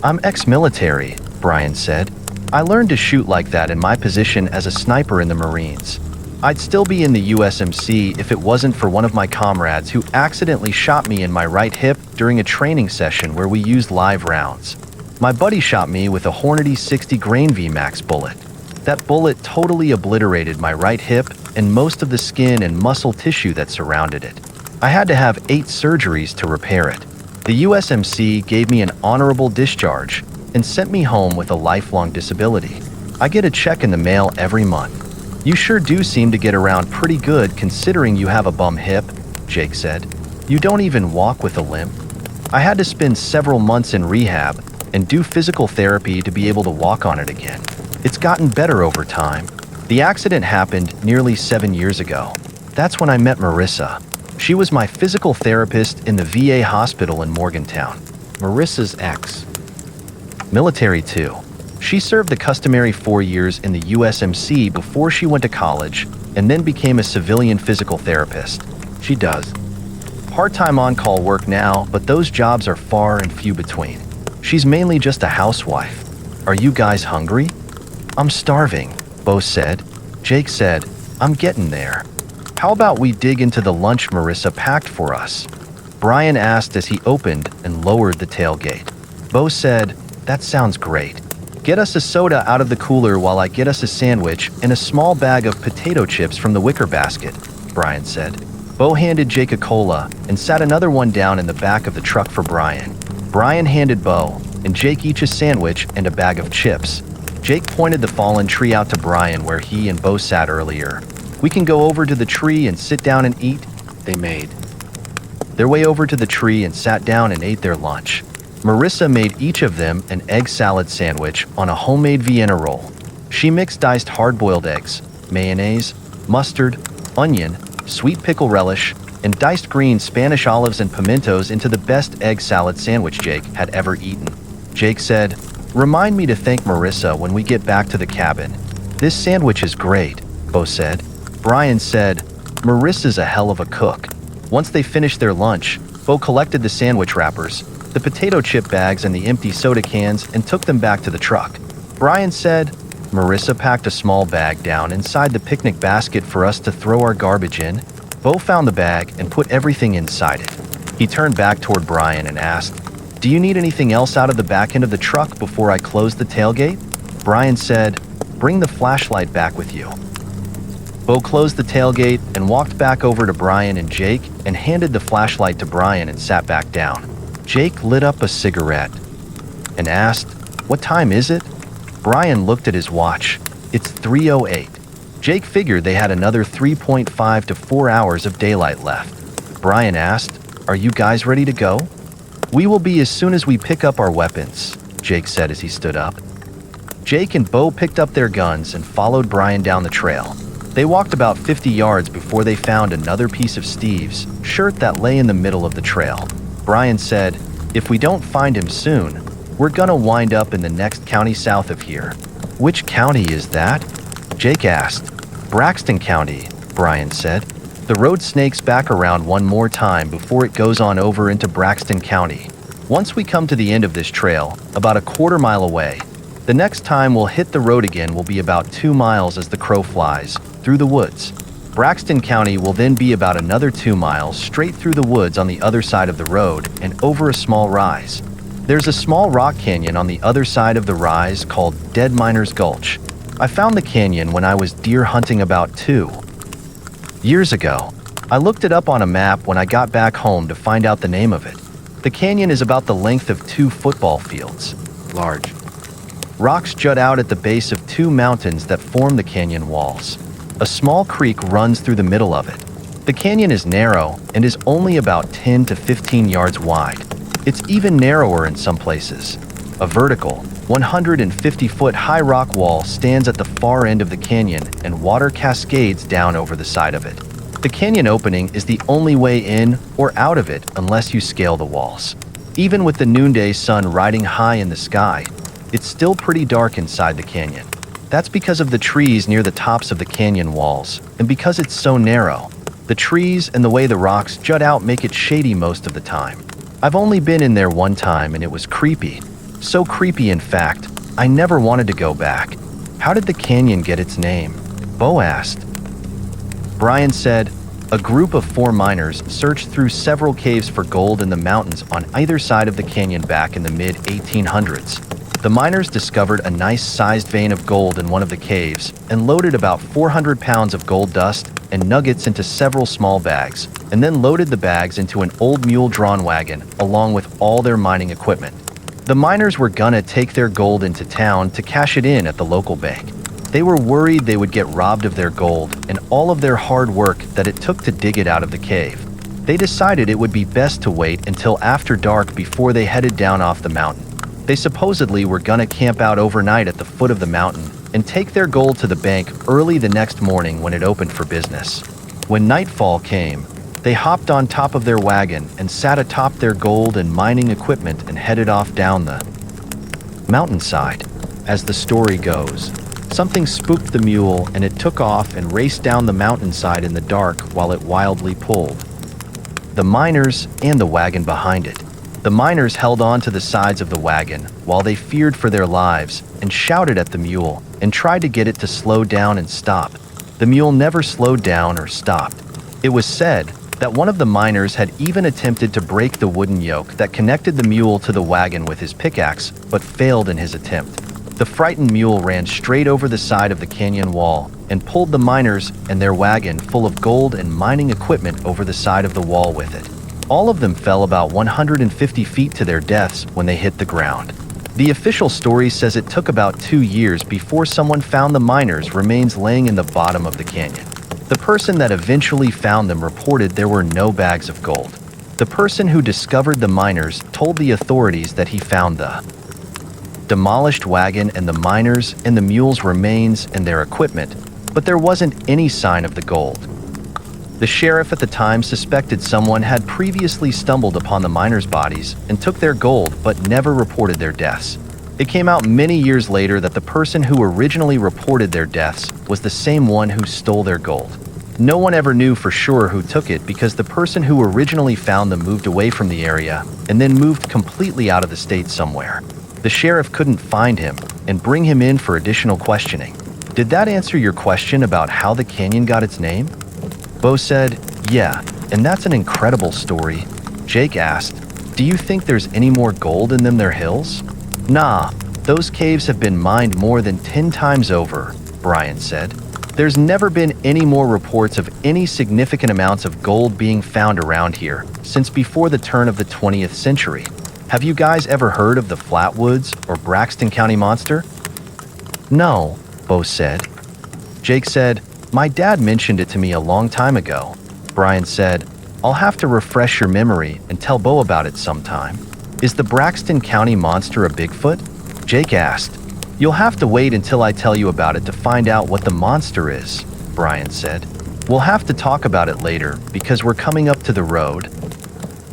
"I'm ex-military," Brian said. "I learned to shoot like that in my position as a sniper in the Marines. I'd still be in the USMC if it wasn't for one of my comrades who accidentally shot me in my right hip during a training session where we used live rounds. My buddy shot me with a Hornady 60 grain VMAX bullet. That bullet totally obliterated my right hip and most of the skin and muscle tissue that surrounded it. I had to have 8 surgeries to repair it. The USMC gave me an honorable discharge and sent me home with a lifelong disability. I get a check in the mail every month. You sure do seem to get around pretty good considering you have a bum hip, Jake said. You don't even walk with a limp. I had to spend several months in rehab and do physical therapy to be able to walk on it again. It's gotten better over time. The accident happened nearly 7 years ago. That's when I met Marissa. She was my physical therapist in the VA hospital in Morgantown. Marissa's ex. Military too. She served the customary 4 years in the USMC before she went to college and then became a civilian physical therapist. She does part-time on-call work now, but those jobs are far and few between. She's mainly just a housewife. Are you guys hungry? I'm starving, Bo said. Jake said, I'm getting there. How about we dig into the lunch Marissa packed for us? Brian asked as he opened and lowered the tailgate. Bo said, that sounds great. Get us a soda out of the cooler while I get us a sandwich and a small bag of potato chips from the wicker basket, Brian said. Bo handed Jake a cola and sat another one down in the back of the truck for Brian. Brian handed Bo and Jake each a sandwich and a bag of chips. Jake pointed the fallen tree out to Brian where he and Bo sat earlier. We can go over to the tree and sit down and eat, they made. Their way over to the tree and sat down and ate their lunch. Marissa made each of them an egg salad sandwich on a homemade Vienna roll. She mixed diced hard-boiled eggs, mayonnaise, mustard, onion, sweet pickle relish, and diced green Spanish olives and pimentos into the best egg salad sandwich Jake had ever eaten. Jake said, remind me to thank Marissa when we get back to the cabin. This sandwich is great, Bo said. Brian said, Marissa's a hell of a cook. Once they finished their lunch, Bo collected the sandwich wrappers, the potato chip bags and the empty soda cans and took them back to the truck. Brian said, Marissa packed a small bag down inside the picnic basket for us to throw our garbage in. Bo found the bag and put everything inside it. He turned back toward Brian and asked, do you need anything else out of the back end of the truck before I close the tailgate? Brian said, bring the flashlight back with you. Bo closed the tailgate and walked back over to Brian and Jake and handed the flashlight to Brian and sat back down. Jake lit up a cigarette and asked, what time is it? Brian looked at his watch. It's 3:08. Jake figured they had another 3.5 to 4 hours of daylight left. Brian asked, are you guys ready to go? We will be as soon as we pick up our weapons, Jake said as he stood up. Jake and Bo picked up their guns and followed Brian down the trail. They walked about 50 yards before they found another piece of Steve's shirt that lay in the middle of the trail. Brian said, if we don't find him soon, we're gonna wind up in the next county south of here. Which county is that? Jake asked. Braxton County, Brian said. The road snakes back around one more time before it goes on over into Braxton County. Once we come to the end of this trail, about a quarter mile away, the next time we'll hit the road again will be about 2 miles as the crow flies, through the woods. Braxton County will then be about another 2 miles straight through the woods on the other side of the road and over a small rise. There's a small rock canyon on the other side of the rise called Dead Miner's Gulch. I found the canyon when I was deer hunting about 2 years ago. I looked it up on a map when I got back home to find out the name of it. The canyon is about the length of 2 football fields. Large rocks jut out at the base of 2 mountains that form the canyon walls. A small creek runs through the middle of it. The canyon is narrow and is only about 10 to 15 yards wide. It's even narrower in some places. A vertical, 150-foot high rock wall stands at the far end of the canyon and water cascades down over the side of it. The canyon opening is the only way in or out of it unless you scale the walls. Even with the noonday sun riding high in the sky, it's still pretty dark inside the canyon. That's because of the trees near the tops of the canyon walls, and because it's so narrow. The trees and the way the rocks jut out make it shady most of the time. I've only been in there one time and it was creepy. So creepy, in fact, I never wanted to go back. How did the canyon get its name? Bo asked. Brian said, a group of 4 miners searched through several caves for gold in the mountains on either side of the canyon back in the mid-1800s. The miners discovered a nice-sized vein of gold in one of the caves and loaded about 400 pounds of gold dust and nuggets into several small bags, and then loaded the bags into an old mule-drawn wagon along with all their mining equipment. The miners were gonna take their gold into town to cash it in at the local bank. They were worried they would get robbed of their gold and all of their hard work that it took to dig it out of the cave. They decided it would be best to wait until after dark before they headed down off the mountain. They supposedly were gonna camp out overnight at the foot of the mountain and take their gold to the bank early the next morning when it opened for business. When nightfall came, they hopped on top of their wagon and sat atop their gold and mining equipment and headed off down the mountainside. As the story goes, something spooked the mule and it took off and raced down the mountainside in the dark while it wildly pulled the miners and the wagon behind it. The miners held on to the sides of the wagon while they feared for their lives and shouted at the mule and tried to get it to slow down and stop. The mule never slowed down or stopped. It was said that one of the miners had even attempted to break the wooden yoke that connected the mule to the wagon with his pickaxe, but failed in his attempt. The frightened mule ran straight over the side of the canyon wall and pulled the miners and their wagon full of gold and mining equipment over the side of the wall with it. All of them fell about 150 feet to their deaths when they hit the ground. The official story says it took about 2 years before someone found the miners' remains laying in the bottom of the canyon. The person that eventually found them reported there were no bags of gold. The person who discovered the miners told the authorities that he found the demolished wagon and the miners and the mules' remains and their equipment, but there wasn't any sign of the gold. The sheriff at the time suspected someone had previously stumbled upon the miners' bodies and took their gold but never reported their deaths. It came out many years later that the person who originally reported their deaths was the same one who stole their gold. No one ever knew for sure who took it because the person who originally found them moved away from the area and then moved completely out of the state somewhere. The sheriff couldn't find him and bring him in for additional questioning. Did that answer your question about how the canyon got its name? Bo said, "Yeah, and that's an incredible story." Jake asked, "Do you think there's any more gold in them there hills?" "Nah, those caves have been mined more than 10 times over," Brian said. "There's never been any more reports of any significant amounts of gold being found around here since before the turn of the 20th century. Have you guys ever heard of the Flatwoods or Braxton County Monster?" "No," Bo said. Jake said, "My dad mentioned it to me a long time ago." Brian said, "I'll have to refresh your memory and tell Bo about it sometime. Is the Braxton County Monster a Bigfoot?" Jake asked. "You'll have to wait until I tell you about it to find out what the monster is," Brian said. "We'll have to talk about it later because we're coming up to the road."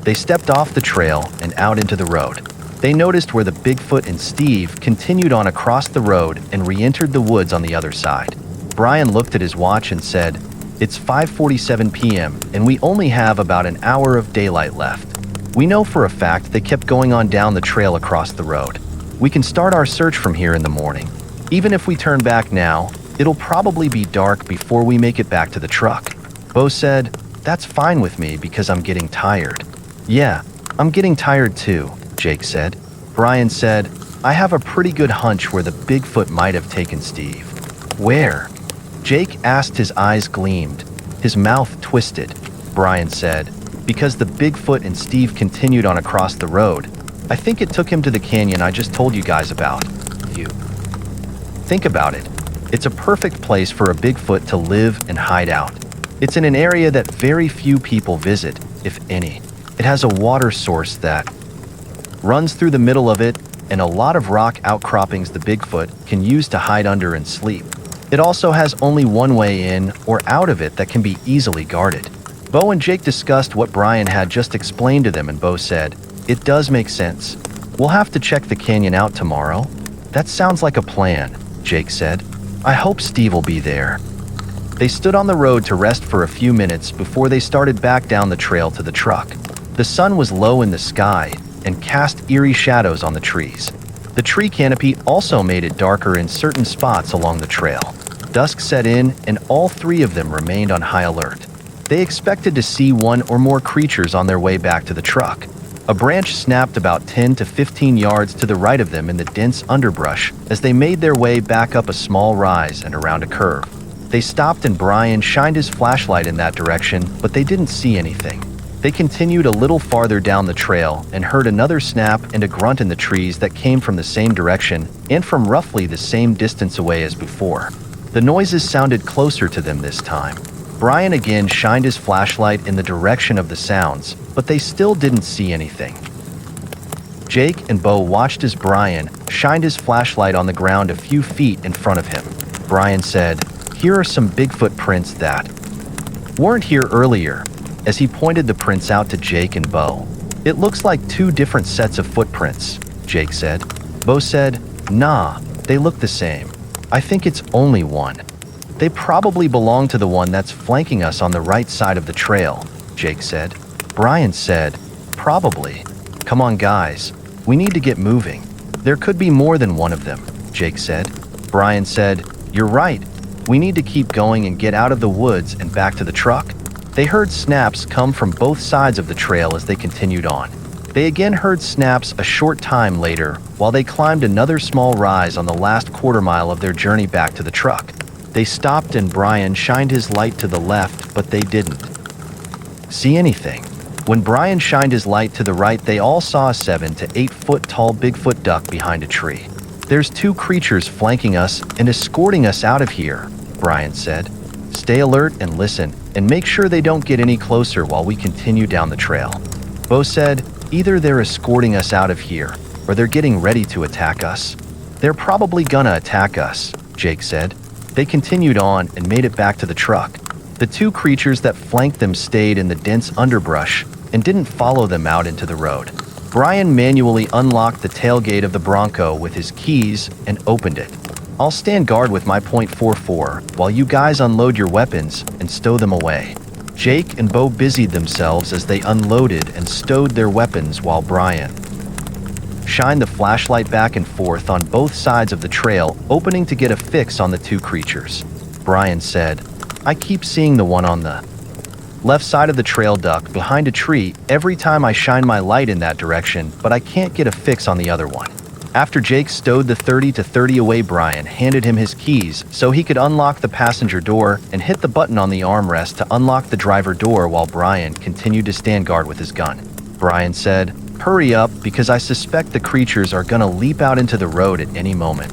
They stepped off the trail and out into the road. They noticed where the Bigfoot and Steve continued on across the road and re-entered the woods on the other side. Brian looked at his watch and said, "It's 5:47 p.m. and we only have about an hour of daylight left. We know for a fact they kept going on down the trail across the road. We can start our search from here in the morning. Even if we turn back now, it'll probably be dark before we make it back to the truck." Bo said, "That's fine with me because I'm getting tired." "Yeah, I'm getting tired too," Jake said. Brian said, "I have a pretty good hunch where the Bigfoot might have taken Steve." "Where?" Jake asked. His eyes gleamed. His mouth twisted. Brian said, "Because the Bigfoot and Steve continued on across the road. I think it took him to the canyon I just told you guys about." Think about it. It's a perfect place for a Bigfoot to live and hide out. It's in an area that very few people visit, if any. It has a water source that runs through the middle of it and a lot of rock outcroppings the Bigfoot can use to hide under and sleep. It also has only one way in or out of it that can be easily guarded. Bo and Jake discussed what Brian had just explained to them, and Bo said, "It does make sense. We'll have to check the canyon out tomorrow." "That sounds like a plan," Jake said. "I hope Steve will be there." They stood on the road to rest for a few minutes before they started back down the trail to the truck. The sun was low in the sky and cast eerie shadows on the trees. The tree canopy also made it darker in certain spots along the trail. Dusk set in, and all three of them remained on high alert. They expected to see one or more creatures on their way back to the truck. A branch snapped about 10 to 15 yards to the right of them in the dense underbrush as they made their way back up a small rise and around a curve. They stopped and Brian shined his flashlight in that direction, but they didn't see anything. They continued a little farther down the trail and heard another snap and a grunt in the trees that came from the same direction and from roughly the same distance away as before. The noises sounded closer to them this time. Brian again shined his flashlight in the direction of the sounds, but they still didn't see anything. Jake and Bo watched as Brian shined his flashlight on the ground a few feet in front of him. Brian said, "Here are some Bigfoot prints that weren't here earlier," as he pointed the prints out to Jake and Bo. "It looks like two different sets of footprints," Jake said. Bo said, "Nah, they look the same. I think it's only one. They probably belong to the one that's flanking us on the right side of the trail," Jake said. Brian said, "Probably. Come on, guys. We need to get moving. There could be more than one of them," Jake said. Brian said, "You're right. We need to keep going and get out of the woods and back to the truck." They heard snaps come from both sides of the trail as they continued on. They again heard snaps a short time later while they climbed another small rise on the last quarter mile of their journey back to the truck. They stopped and Brian shined his light to the left, but they didn't see anything. When Brian shined his light to the right, they all saw a 7 to 8 foot tall Bigfoot duck behind a tree. "There's two creatures flanking us and escorting us out of here," Brian said. "Stay alert and listen, and make sure they don't get any closer while we continue down the trail." Bo said, "Either they're escorting us out of here, or they're getting ready to attack us." "They're probably gonna attack us," Jake said. They continued on and made it back to the truck. The two creatures that flanked them stayed in the dense underbrush and didn't follow them out into the road. Brian manually unlocked the tailgate of the Bronco with his keys and opened it. "I'll stand guard with my .44 while you guys unload your weapons and stow them away." Jake and Bo busied themselves as they unloaded and stowed their weapons while Brian shined the flashlight back and forth on both sides of the trail, opening to get a fix on the two creatures. Brian said, "I keep seeing the one on the left side of the trail duck behind a tree every time I shine my light in that direction, but I can't get a fix on the other one." After Jake stowed the 30 to 30 away, Brian handed him his keys so he could unlock the passenger door and hit the button on the armrest to unlock the driver door while Brian continued to stand guard with his gun. Brian said, "Hurry up, because I suspect the creatures are gonna leap out into the road at any moment."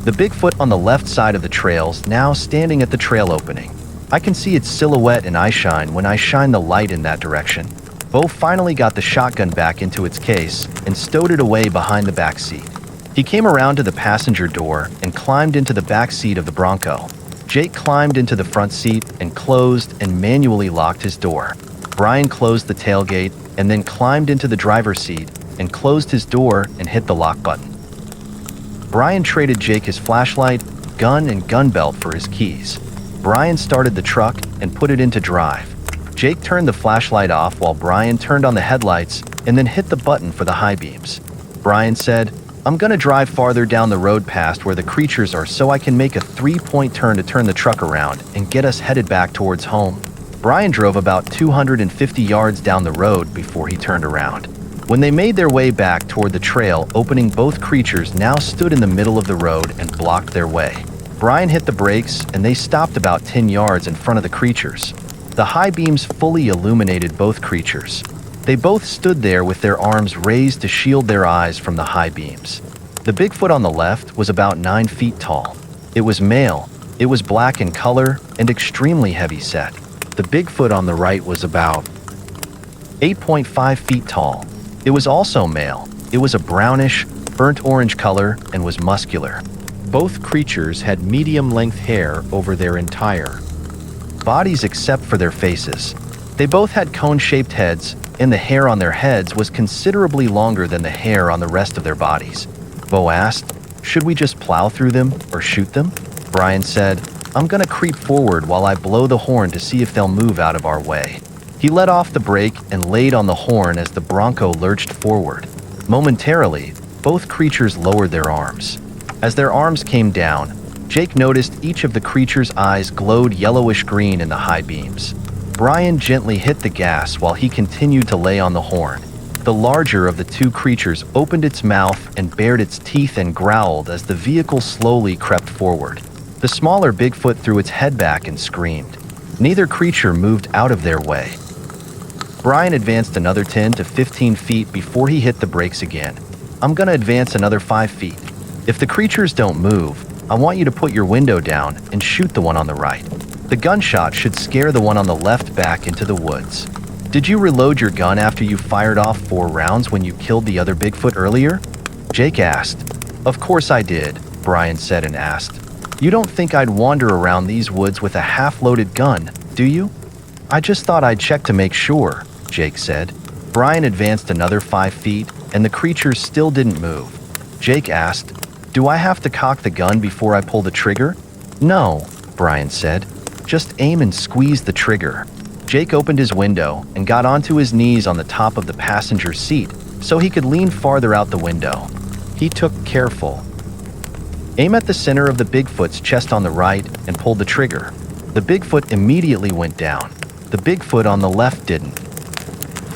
The Bigfoot on the left side of the trail's now standing at the trail opening. I can see its silhouette in eyeshine when I shine the light in that direction. Bo finally got the shotgun back into its case and stowed it away behind the back seat. He came around to the passenger door and climbed into the back seat of the Bronco. Jake climbed into the front seat and closed and manually locked his door. Brian closed the tailgate and then climbed into the driver's seat and closed his door and hit the lock button. Brian traded Jake his flashlight, gun, and gun belt for his keys. Brian started the truck and put it into drive. Jake turned the flashlight off while Brian turned on the headlights and then hit the button for the high beams. Brian said, "I'm gonna drive farther down the road past where the creatures are so I can make a 3-point turn to turn the truck around and get us headed back towards home." Brian drove about 250 yards down the road before he turned around. When they made their way back toward the trail opening, both creatures now stood in the middle of the road and blocked their way. Brian hit the brakes and they stopped about 10 yards in front of the creatures. The high beams fully illuminated both creatures. They both stood there with their arms raised to shield their eyes from the high beams. The Bigfoot on the left was about 9 feet tall. It was male. It was black in color and extremely heavy set. The Bigfoot on the right was about 8.5 feet tall. It was also male. It was a brownish, burnt orange color and was muscular. Both creatures had medium-length hair over their entire bodies except for their faces. They both had cone-shaped heads, and the hair on their heads was considerably longer than the hair on the rest of their bodies. Bo asked, "Should we just plow through them or shoot them?" Brian said, "I'm gonna creep forward while I blow the horn to see if they'll move out of our way." He let off the brake and laid on the horn as the Bronco lurched forward. Momentarily, both creatures lowered their arms. As their arms came down, Jake noticed each of the creature's eyes glowed yellowish green in the high beams. Brian gently hit the gas while he continued to lay on the horn. The larger of the two creatures opened its mouth and bared its teeth and growled as the vehicle slowly crept forward. The smaller Bigfoot threw its head back and screamed. Neither creature moved out of their way. Brian advanced another 10 to 15 feet before he hit the brakes again. I'm gonna advance another 5 feet. If the creatures don't move, I want you to put your window down and shoot the one on the right. The gunshot should scare the one on the left back into the woods. Did you reload your gun after you fired off 4 rounds when you killed the other Bigfoot earlier? Jake asked. Of course I did, Brian said and asked. You don't think I'd wander around these woods with a half-loaded gun, do you? I just thought I'd check to make sure, Jake said. Brian advanced another 5 feet, and the creature still didn't move. Jake asked, Do I have to cock the gun before I pull the trigger? No, Brian said. Just aim and squeeze the trigger. Jake opened his window and got onto his knees on the top of the passenger seat so he could lean farther out the window. He took careful. Aim at the center of the Bigfoot's chest on the right and pull the trigger. The Bigfoot immediately went down. The Bigfoot on the left didn't.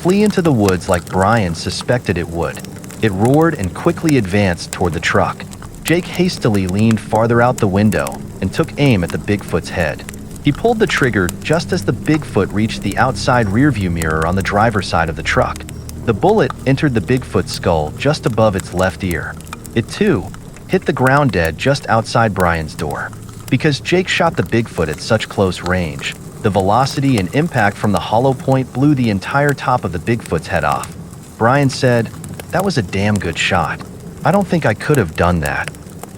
Flee into the woods like Brian suspected it would. It roared and quickly advanced toward the truck. Jake hastily leaned farther out the window and took aim at the Bigfoot's head. He pulled the trigger just as the Bigfoot reached the outside rearview mirror on the driver's side of the truck. The bullet entered the Bigfoot's skull just above its left ear. It, too, hit the ground dead just outside Brian's door. Because Jake shot the Bigfoot at such close range, the velocity and impact from the hollow point blew the entire top of the Bigfoot's head off. Brian said, That was a damn good shot. I don't think I could have done that.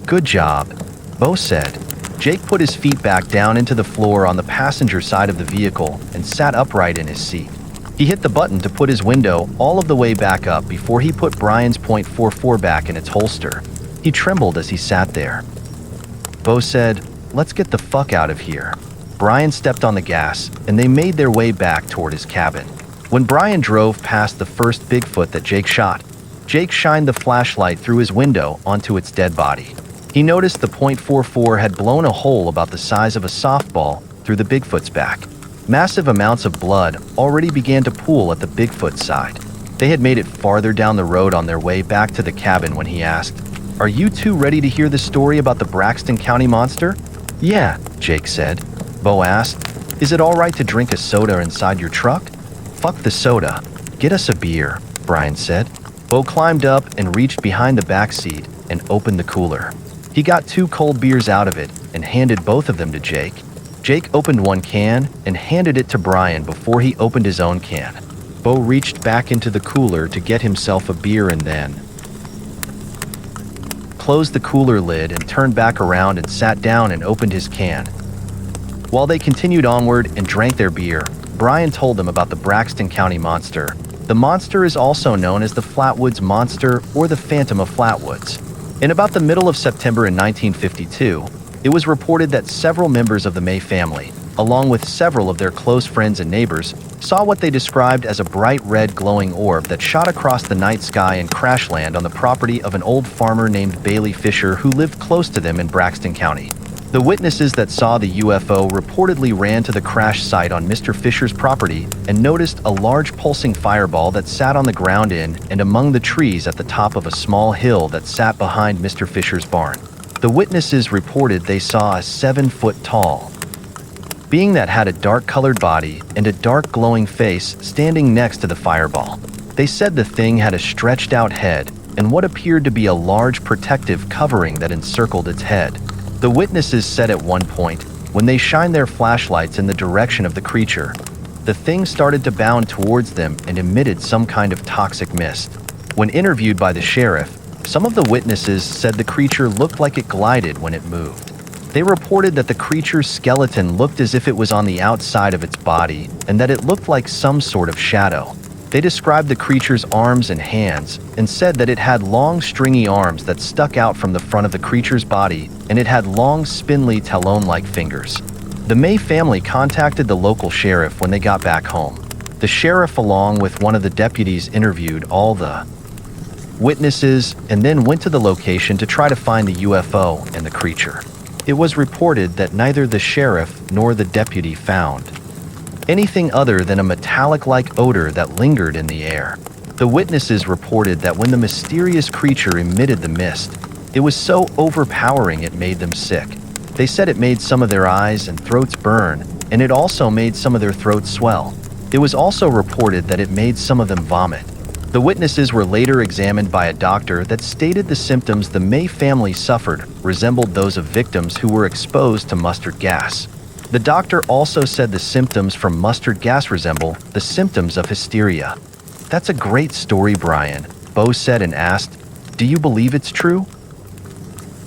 Good job, Bo said. Jake put his feet back down into the floor on the passenger side of the vehicle and sat upright in his seat. He hit the button to put his window all of the way back up before he put Brian's .44 back in its holster. He trembled as he sat there. Bo said, Let's get the fuck out of here. Brian stepped on the gas, and they made their way back toward his cabin. When Brian drove past the first Bigfoot that Jake shot, Jake shined the flashlight through his window onto its dead body. He noticed the .44 had blown a hole about the size of a softball through the Bigfoot's back. Massive amounts of blood already began to pool at the Bigfoot's side. They had made it farther down the road on their way back to the cabin when he asked, Are you two ready to hear the story about the Braxton County monster? Yeah, Jake said. Bo asked, Is it all right to drink a soda inside your truck? Fuck the soda. Get us a beer, Brian said. Bo climbed up and reached behind the back seat and opened the cooler. He got 2 cold beers out of it and handed both of them to Jake. Jake opened one can and handed it to Brian before he opened his own can. Bo reached back into the cooler to get himself a beer and then closed the cooler lid and turned back around and sat down and opened his can. While they continued onward and drank their beer, Brian told them about the Braxton County monster. The monster is also known as the Flatwoods Monster or the Phantom of Flatwoods. In about the middle of September in 1952, it was reported that several members of the May family, along with several of their close friends and neighbors, saw what they described as a bright red glowing orb that shot across the night sky and crash land on the property of an old farmer named Bailey Fisher who lived close to them in Braxton County. The witnesses that saw the UFO reportedly ran to the crash site on Mr. Fisher's property and noticed a large pulsing fireball that sat on the ground in and among the trees at the top of a small hill that sat behind Mr. Fisher's barn. The witnesses reported they saw a 7-foot-tall being that had a dark-colored body and a dark glowing face standing next to the fireball. They said the thing had a stretched-out head and what appeared to be a large protective covering that encircled its head. The witnesses said at one point, when they shined their flashlights in the direction of the creature, the thing started to bound towards them and emitted some kind of toxic mist. When interviewed by the sheriff, some of the witnesses said the creature looked like it glided when it moved. They reported that the creature's skeleton looked as if it was on the outside of its body and that it looked like some sort of shadow. They described the creature's arms and hands and said that it had long stringy arms that stuck out from the front of the creature's body and it had long spindly talon-like fingers. The May family contacted the local sheriff when they got back home. The sheriff along with one of the deputies interviewed all the witnesses and then went to the location to try to find the UFO and the creature. It was reported that neither the sheriff nor the deputy found anything other than a metallic-like odor that lingered in the air. The witnesses reported that when the mysterious creature emitted the mist, it was so overpowering it made them sick. They said it made some of their eyes and throats burn, and it also made some of their throats swell. It was also reported that it made some of them vomit. The witnesses were later examined by a doctor that stated the symptoms the May family suffered resembled those of victims who were exposed to mustard gas. The doctor also said the symptoms from mustard gas resemble the symptoms of hysteria. "That's a great story, Brian," Bo said and asked, "Do you believe it's true?"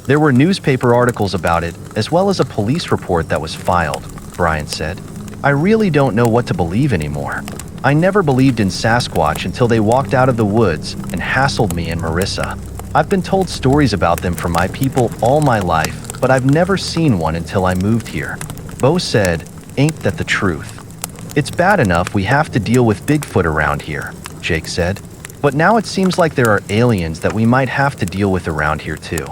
"There were newspaper articles about it, as well as a police report that was filed," Brian said. "I really don't know what to believe anymore. I never believed in Sasquatch until they walked out of the woods and hassled me and Marissa. I've been told stories about them from my people all my life, but I've never seen one until I moved here." Bo said, "Ain't that the truth? It's bad enough we have to deal with Bigfoot around here," Jake said. "But now it seems like there are aliens that we might have to deal with around here too."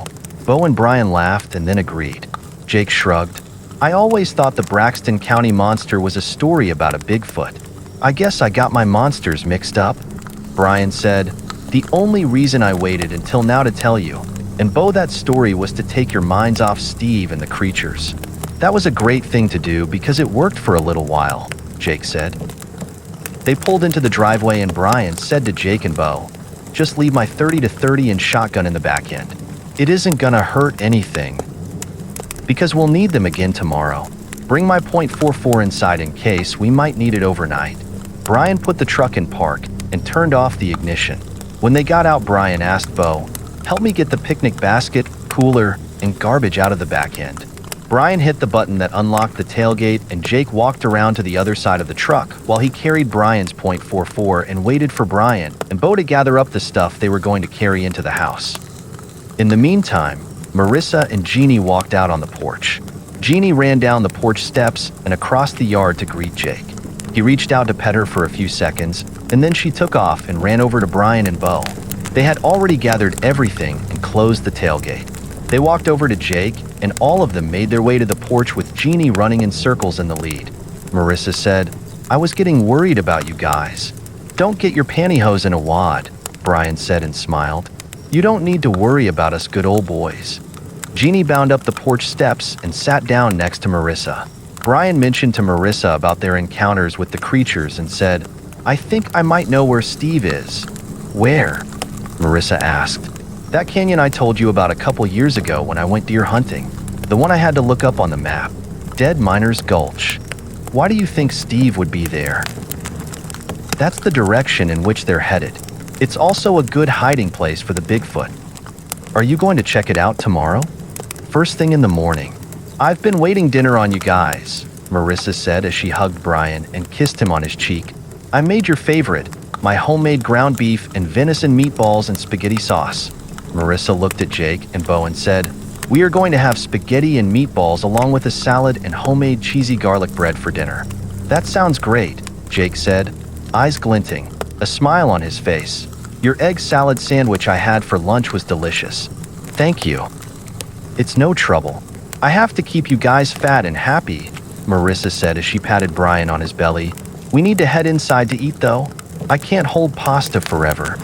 Bo and Brian laughed and then agreed. Jake shrugged. "I always thought the Braxton County monster was a story about a Bigfoot. I guess I got my monsters mixed up." Brian said, "The only reason I waited until now to tell you, and Bo, that story was to take your minds off Steve and the creatures. That was a great thing to do because it worked for a little while," Jake said. They pulled into the driveway and Brian said to Jake and Bo, "Just leave my 30-30 and shotgun in the back end. It isn't gonna hurt anything, because we'll need them again tomorrow. Bring my .44 inside in case we might need it overnight." Brian put the truck in park and turned off the ignition. When they got out, Brian asked Bo, "Help me get the picnic basket, cooler, and garbage out of the back end." Brian hit the button that unlocked the tailgate and Jake walked around to the other side of the truck while he carried Brian's .44 and waited for Brian and Bo to gather up the stuff they were going to carry into the house. In the meantime, Marissa and Jeannie walked out on the porch. Jeannie ran down the porch steps and across the yard to greet Jake. He reached out to pet her for a few seconds, and then she took off and ran over to Brian and Bo. They had already gathered everything and closed the tailgate. They walked over to Jake, and all of them made their way to the porch with Jeannie running in circles in the lead. Marissa said, "I was getting worried about you guys." "Don't get your pantyhose in a wad," Brian said and smiled. "You don't need to worry about us good old boys." Jeannie bound up the porch steps and sat down next to Marissa. Brian mentioned to Marissa about their encounters with the creatures and said, "I think I might know where Steve is." "Where?" Marissa asked. "That canyon I told you about a couple years ago when I went deer hunting. The one I had to look up on the map. Dead Miner's Gulch. Why do you think Steve would be there?" "That's the direction in which they're headed. It's also a good hiding place for the Bigfoot." "Are you going to check it out tomorrow?" "First thing in the morning." "I've been waiting dinner on you guys," Marissa said as she hugged Brian and kissed him on his cheek. "I made your favorite, my homemade ground beef and venison meatballs and spaghetti sauce." Marissa looked at Jake and Bo and said, "We are going to have spaghetti and meatballs along with a salad and homemade cheesy garlic bread for dinner." "That sounds great," Jake said, eyes glinting, a smile on his face. "Your egg salad sandwich I had for lunch was delicious." "Thank you." "It's no trouble. I have to keep you guys fat and happy," Marissa said as she patted Brian on his belly. "We need to head inside to eat though. I can't hold pasta forever."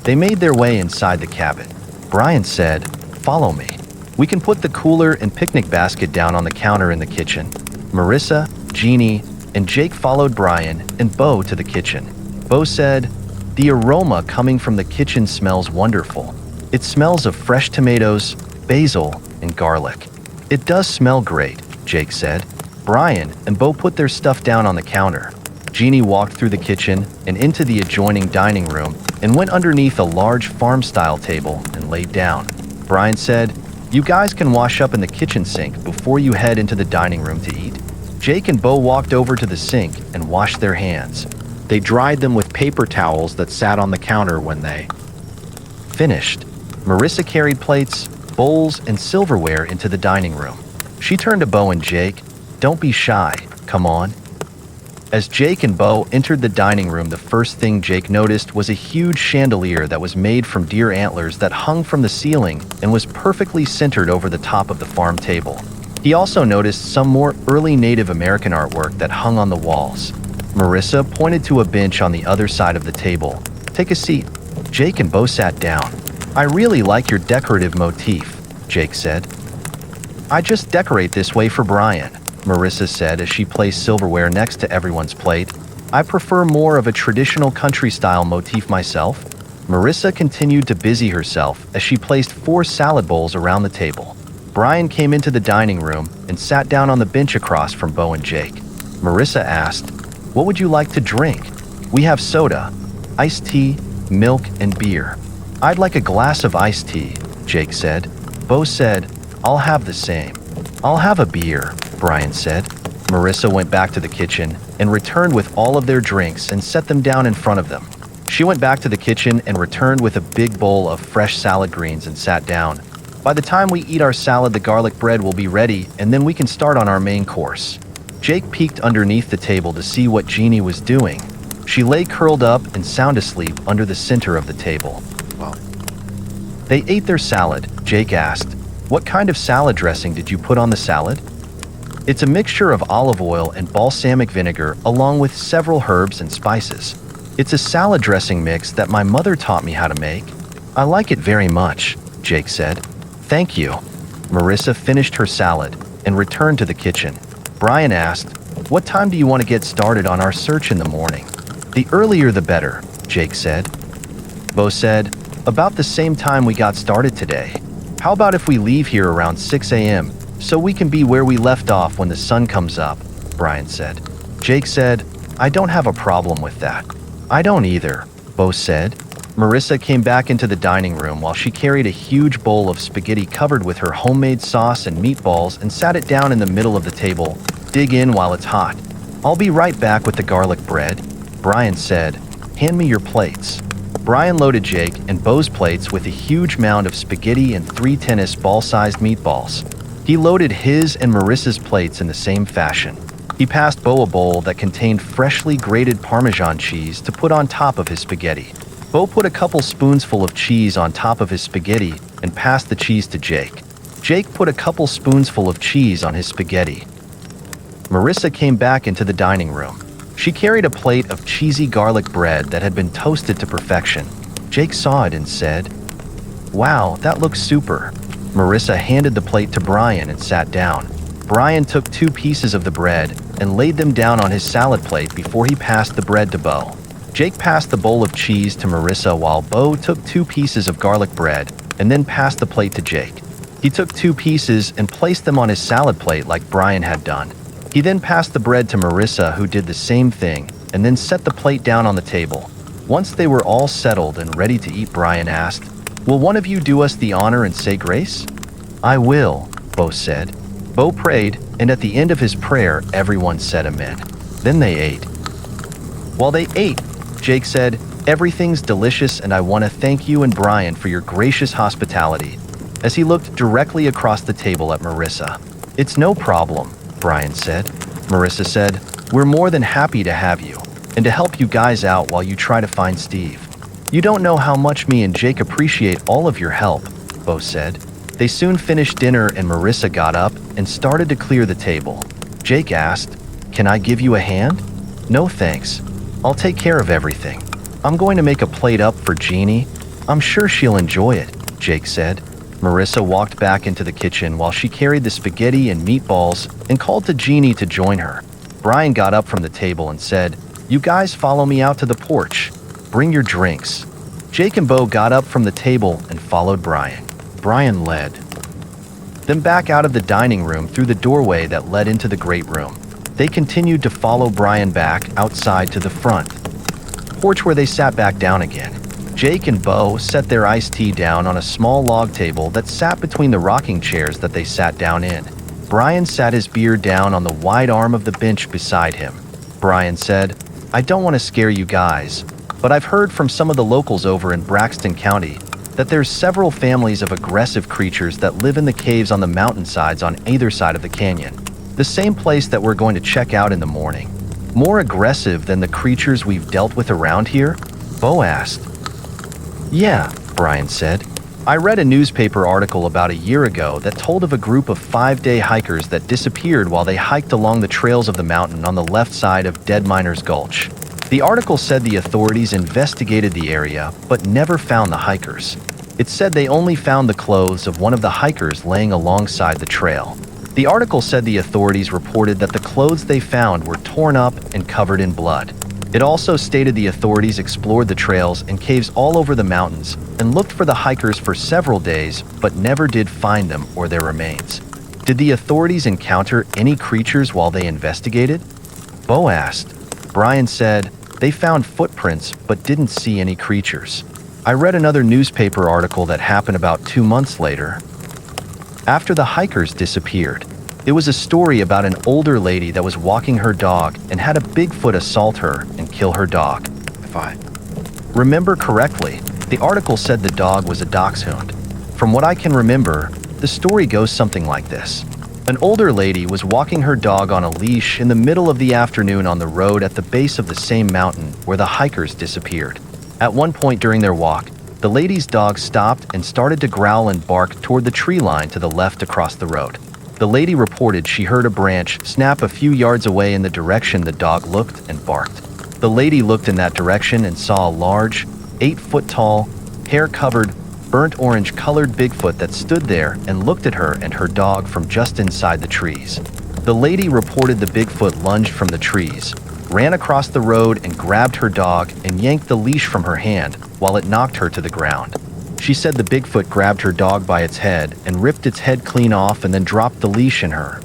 They made their way inside the cabin. Brian said, "Follow me. We can put the cooler and picnic basket down on the counter in the kitchen." Marissa, Jeannie, and Jake followed Brian and Bo to the kitchen. Bo said, "The aroma coming from the kitchen smells wonderful. It smells of fresh tomatoes, basil, and garlic." "It does smell great," Jake said. Brian and Bo put their stuff down on the counter. Jeannie walked through the kitchen and into the adjoining dining room and went underneath a large farm-style table and laid down. Brian said, "You guys can wash up in the kitchen sink before you head into the dining room to eat." Jake and Bo walked over to the sink and washed their hands. They dried them with paper towels that sat on the counter when they finished. Marissa carried plates, bowls, and silverware into the dining room. She turned to Bo and Jake. "Don't be shy. Come on." As Jake and Bo entered the dining room, the first thing Jake noticed was a huge chandelier that was made from deer antlers that hung from the ceiling and was perfectly centered over the top of the farm table. He also noticed some more early Native American artwork that hung on the walls. Marissa pointed to a bench on the other side of the table. "Take a seat." Jake and Bo sat down. "I really like your decorative motif," Jake said. "I just decorate this way for Brian," Marissa said as she placed silverware next to everyone's plate. "I prefer more of a traditional country-style motif myself." Marissa continued to busy herself as she placed 4 salad bowls around the table. Brian came into the dining room and sat down on the bench across from Bo and Jake. Marissa asked, "What would you like to drink?" "We have soda, iced tea, milk, and beer." "I'd like a glass of iced tea," Jake said. Bo said, "I'll have the same." "I'll have a beer," Brian said. Marissa went back to the kitchen and returned with all of their drinks and set them down in front of them. She went back to the kitchen and returned with a big bowl of fresh salad greens and sat down. "By the time we eat our salad, the garlic bread will be ready, and then we can start on our main course." Jake peeked underneath the table to see what Jeannie was doing. She lay curled up and sound asleep under the center of the table. They ate their salad. Jake asked, "What kind of salad dressing did you put on the salad?" "It's a mixture of olive oil and balsamic vinegar along with several herbs and spices. It's a salad dressing mix that my mother taught me how to make. I like it very much," Jake said. "Thank you." Marissa finished her salad and returned to the kitchen. Brian asked, "What time do you want to get started on our search in the morning?" "The earlier the better," Jake said. Bo said, "About the same time we got started today. How about if we leave here around 6 a.m. so we can be where we left off when the sun comes up?" Brian said. Jake said, "I don't have a problem with that." "I don't either," Bo said. Marissa came back into the dining room while she carried a huge bowl of spaghetti covered with her homemade sauce and meatballs and sat it down in the middle of the table. "Dig in while it's hot." "I'll be right back with the garlic bread," Brian said. "Hand me your plates." Brian loaded Jake and Bo's plates with a huge mound of spaghetti and 3 tennis ball-sized meatballs. He loaded his and Marissa's plates in the same fashion. He passed Bo a bowl that contained freshly grated Parmesan cheese to put on top of his spaghetti. Bo put a couple spoonsful of cheese on top of his spaghetti and passed the cheese to Jake. Jake put a couple spoonsful of cheese on his spaghetti. Marissa came back into the dining room. She carried a plate of cheesy garlic bread that had been toasted to perfection. Jake saw it and said, "Wow, that looks super." Marissa handed the plate to Brian and sat down. Brian took 2 pieces of the bread and laid them down on his salad plate before he passed the bread to Bo. Jake passed the bowl of cheese to Marissa while Bo took 2 pieces of garlic bread and then passed the plate to Jake. He took 2 pieces and placed them on his salad plate like Brian had done. He then passed the bread to Marissa, who did the same thing, and then set the plate down on the table. Once they were all settled and ready to eat, Brian asked, "Will one of you do us the honor and say grace?" "I will," Bo said. Bo prayed, and at the end of his prayer, everyone said amen. Then they ate. While they ate, Jake said, "Everything's delicious, and I want to thank you and Brian for your gracious hospitality," as he looked directly across the table at Marissa. "It's no problem," Brian said. Marissa said, "We're more than happy to have you, and to help you guys out while you try to find Steve. You don't know how much me and Jake appreciate all of your help," Bo said. They soon finished dinner and Marissa got up and started to clear the table. Jake asked, "Can I give you a hand?" "No thanks. I'll take care of everything. I'm going to make a plate up for Jeannie. I'm sure she'll enjoy it," Jake said. Marissa walked back into the kitchen while she carried the spaghetti and meatballs and called to Jeannie to join her. Brian got up from the table and said, "You guys follow me out to the porch. Bring your drinks." Jake and Bo got up from the table and followed Brian. Brian led them back out of the dining room through the doorway that led into the great room. They continued to follow Brian back outside to the front porch where they sat back down again. Jake and Bo set their iced tea down on a small log table that sat between the rocking chairs that they sat down in. Brian sat his beer down on the wide arm of the bench beside him. Brian said, "I don't want to scare you guys, but I've heard from some of the locals over in Braxton County that there's several families of aggressive creatures that live in the caves on the mountainsides on either side of the canyon. The same place that we're going to check out in the morning. More aggressive than the creatures we've dealt with around here?" Bo asked. "Yeah," Brian said. "I read a newspaper article about a year ago that told of a group of 5-day hikers that disappeared while they hiked along the trails of the mountain on the left side of Dead Miners Gulch. The article said the authorities investigated the area but never found the hikers. It said they only found the clothes of one of the hikers laying alongside the trail. The article said the authorities reported that the clothes they found were torn up and covered in blood. It also stated the authorities explored the trails and caves all over the mountains and looked for the hikers for several days, but never did find them or their remains. Did the authorities encounter any creatures while they investigated? Bo asked. Brian said, they found footprints but didn't see any creatures. I read another newspaper article that happened about 2 months later. After the hikers disappeared, it was a story about an older lady that was walking her dog and had a Bigfoot assault her and kill her dog. If I remember correctly, the article said the dog was a dachshund. From what I can remember, the story goes something like this. An older lady was walking her dog on a leash in the middle of the afternoon on the road at the base of the same mountain where the hikers disappeared. At one point during their walk, the lady's dog stopped and started to growl and bark toward the tree line to the left across the road. The lady reported she heard a branch snap a few yards away in the direction the dog looked and barked. The lady looked in that direction and saw a large, 8-foot-tall, hair-covered, burnt orange-colored Bigfoot that stood there and looked at her and her dog from just inside the trees. The lady reported the Bigfoot lunged from the trees, ran across the road and grabbed her dog and yanked the leash from her hand while it knocked her to the ground. She said the Bigfoot grabbed her dog by its head and ripped its head clean off and then dropped the leash in her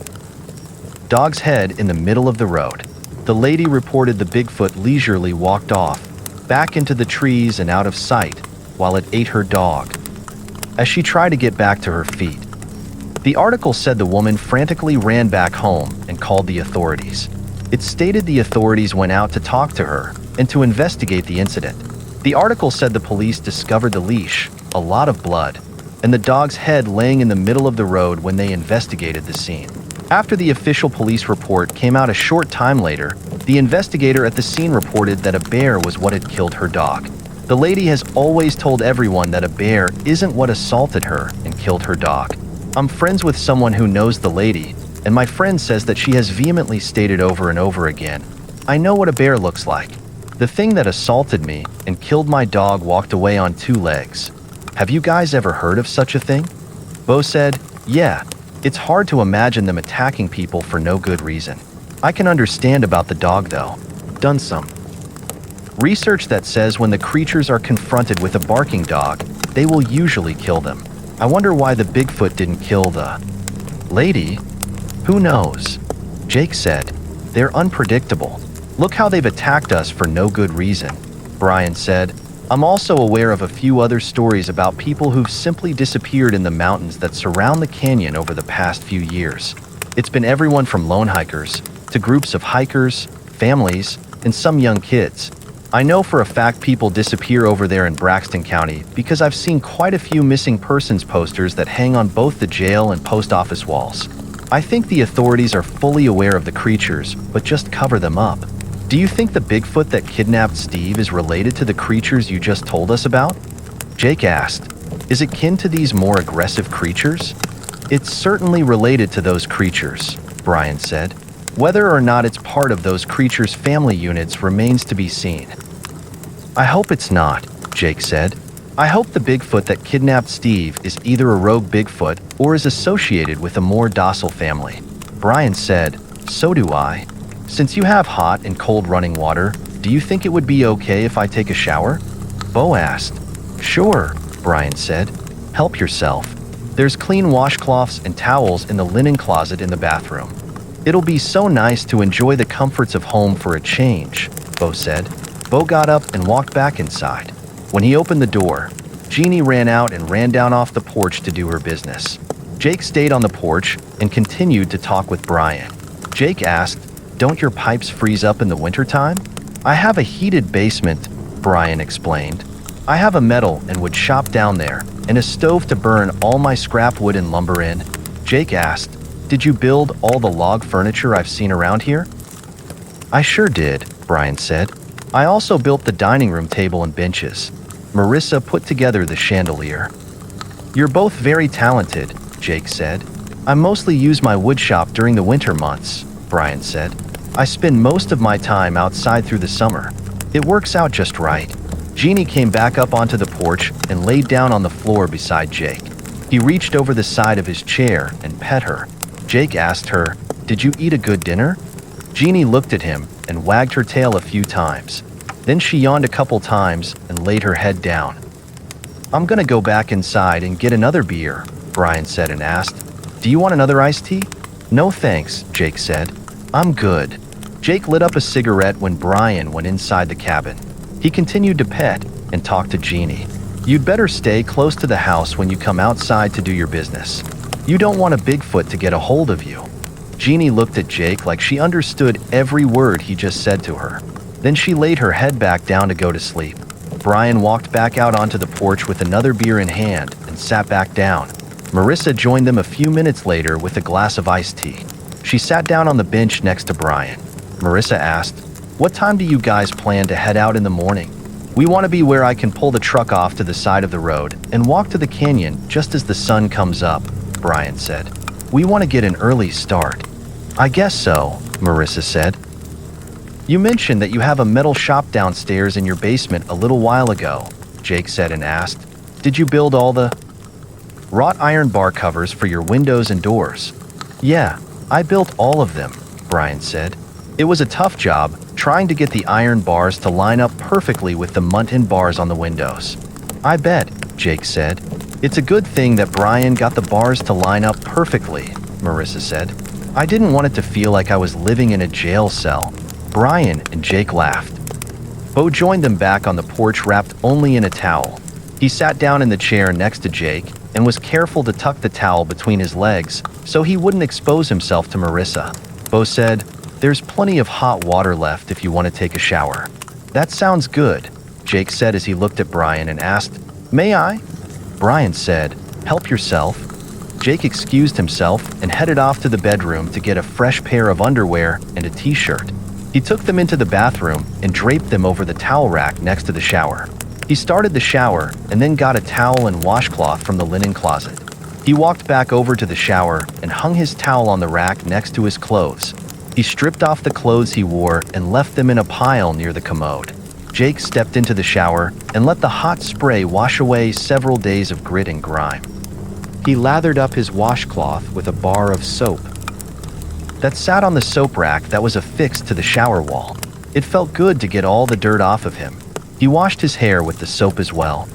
dog's head in the middle of the road. The lady reported the Bigfoot leisurely walked off, back into the trees and out of sight, while it ate her dog, as she tried to get back to her feet. The article said the woman frantically ran back home and called the authorities. It stated the authorities went out to talk to her and to investigate the incident. The article said the police discovered the leash, a lot of blood, and the dog's head laying in the middle of the road when they investigated the scene. After the official police report came out a short time later, the investigator at the scene reported that a bear was what had killed her dog. The lady has always told everyone that a bear isn't what assaulted her and killed her dog. I'm friends with someone who knows the lady, and my friend says that she has vehemently stated over and over again, I know what a bear looks like. The thing that assaulted me and killed my dog walked away on 2 legs. Have you guys ever heard of such a thing? Bo said, yeah, it's hard to imagine them attacking people for no good reason. I can understand about the dog though. Done some research that says when the creatures are confronted with a barking dog, they will usually kill them. I wonder why the Bigfoot didn't kill the lady. Who knows? Jake said, they're unpredictable. Look how they've attacked us for no good reason. Brian said, I'm also aware of a few other stories about people who've simply disappeared in the mountains that surround the canyon over the past few years. It's been everyone from lone hikers to groups of hikers, families, and some young kids. I know for a fact people disappear over there in Braxton County because I've seen quite a few missing persons posters that hang on both the jail and post office walls. I think the authorities are fully aware of the creatures, but just cover them up. Do you think the Bigfoot that kidnapped Steve is related to the creatures you just told us about? Jake asked, is it kin to these more aggressive creatures? It's certainly related to those creatures, Brian said. Whether or not it's part of those creatures' family units remains to be seen. I hope it's not, Jake said. I hope the Bigfoot that kidnapped Steve is either a rogue Bigfoot or is associated with a more docile family. Brian said, so do I. Since you have hot and cold running water, do you think it would be okay if I take a shower? Bo asked. Sure, Brian said. Help yourself. There's clean washcloths and towels in the linen closet in the bathroom. It'll be so nice to enjoy the comforts of home for a change, Bo said. Bo got up and walked back inside. When he opened the door, Jeannie ran out and ran down off the porch to do her business. Jake stayed on the porch and continued to talk with Brian. Jake asked, don't your pipes freeze up in the wintertime? I have a heated basement, Brian explained. I have a metal and wood shop down there and a stove to burn all my scrap wood and lumber in. Jake asked, did you build all the log furniture I've seen around here? I sure did, Brian said. I also built the dining room table and benches. Marissa put together the chandelier. You're both very talented, Jake said. I mostly use my wood shop during the winter months, Brian said. I spend most of my time outside through the summer. It works out just right. Jeannie came back up onto the porch and laid down on the floor beside Jake. He reached over the side of his chair and pet her. Jake asked her, "Did you eat a good dinner?" Jeannie looked at him and wagged her tail a few times. Then she yawned a couple times and laid her head down. "I'm gonna go back inside and get another beer," Brian said and asked, "Do you want another iced tea?" "No thanks," Jake said. "I'm good." Jake lit up a cigarette when Brian went inside the cabin. He continued to pet and talk to Jeannie. "You'd better stay close to the house when you come outside to do your business. You don't want a Bigfoot to get a hold of you." Jeannie looked at Jake like she understood every word he just said to her. Then she laid her head back down to go to sleep. Brian walked back out onto the porch with another beer in hand and sat back down. Marissa joined them a few minutes later with a glass of iced tea. She sat down on the bench next to Brian. Marissa asked, "What time do you guys plan to head out in the morning?" "We want to be where I can pull the truck off to the side of the road and walk to the canyon just as the sun comes up," Brian said. "We want to get an early start." "I guess so," Marissa said. "You mentioned that you have a metal shop downstairs in your basement a little while ago," Jake said and asked, "Did you build all the wrought iron bar covers for your windows and doors?" "Yeah, I built all of them," Brian said. "It was a tough job trying to get the iron bars to line up perfectly with the muntin bars on the windows." "I bet," Jake said. "It's a good thing that Brian got the bars to line up perfectly," Marissa said. "I didn't want it to feel like I was living in a jail cell." Brian and Jake laughed. Bo joined them back on the porch wrapped only in a towel. He sat down in the chair next to Jake and was careful to tuck the towel between his legs so he wouldn't expose himself to Marissa. Bo said, "There's plenty of hot water left if you want to take a shower." "That sounds good," Jake said as he looked at Brian and asked, "May I?" Brian said, "Help yourself." Jake excused himself and headed off to the bedroom to get a fresh pair of underwear and a t-shirt. He took them into the bathroom and draped them over the towel rack next to the shower. He started the shower and then got a towel and washcloth from the linen closet. He walked back over to the shower and hung his towel on the rack next to his clothes. He stripped off the clothes he wore and left them in a pile near the commode. Jake stepped into the shower and let the hot spray wash away several days of grit and grime. He lathered up his washcloth with a bar of soap that sat on the soap rack that was affixed to the shower wall. It felt good to get all the dirt off of him. He washed his hair with the soap as well.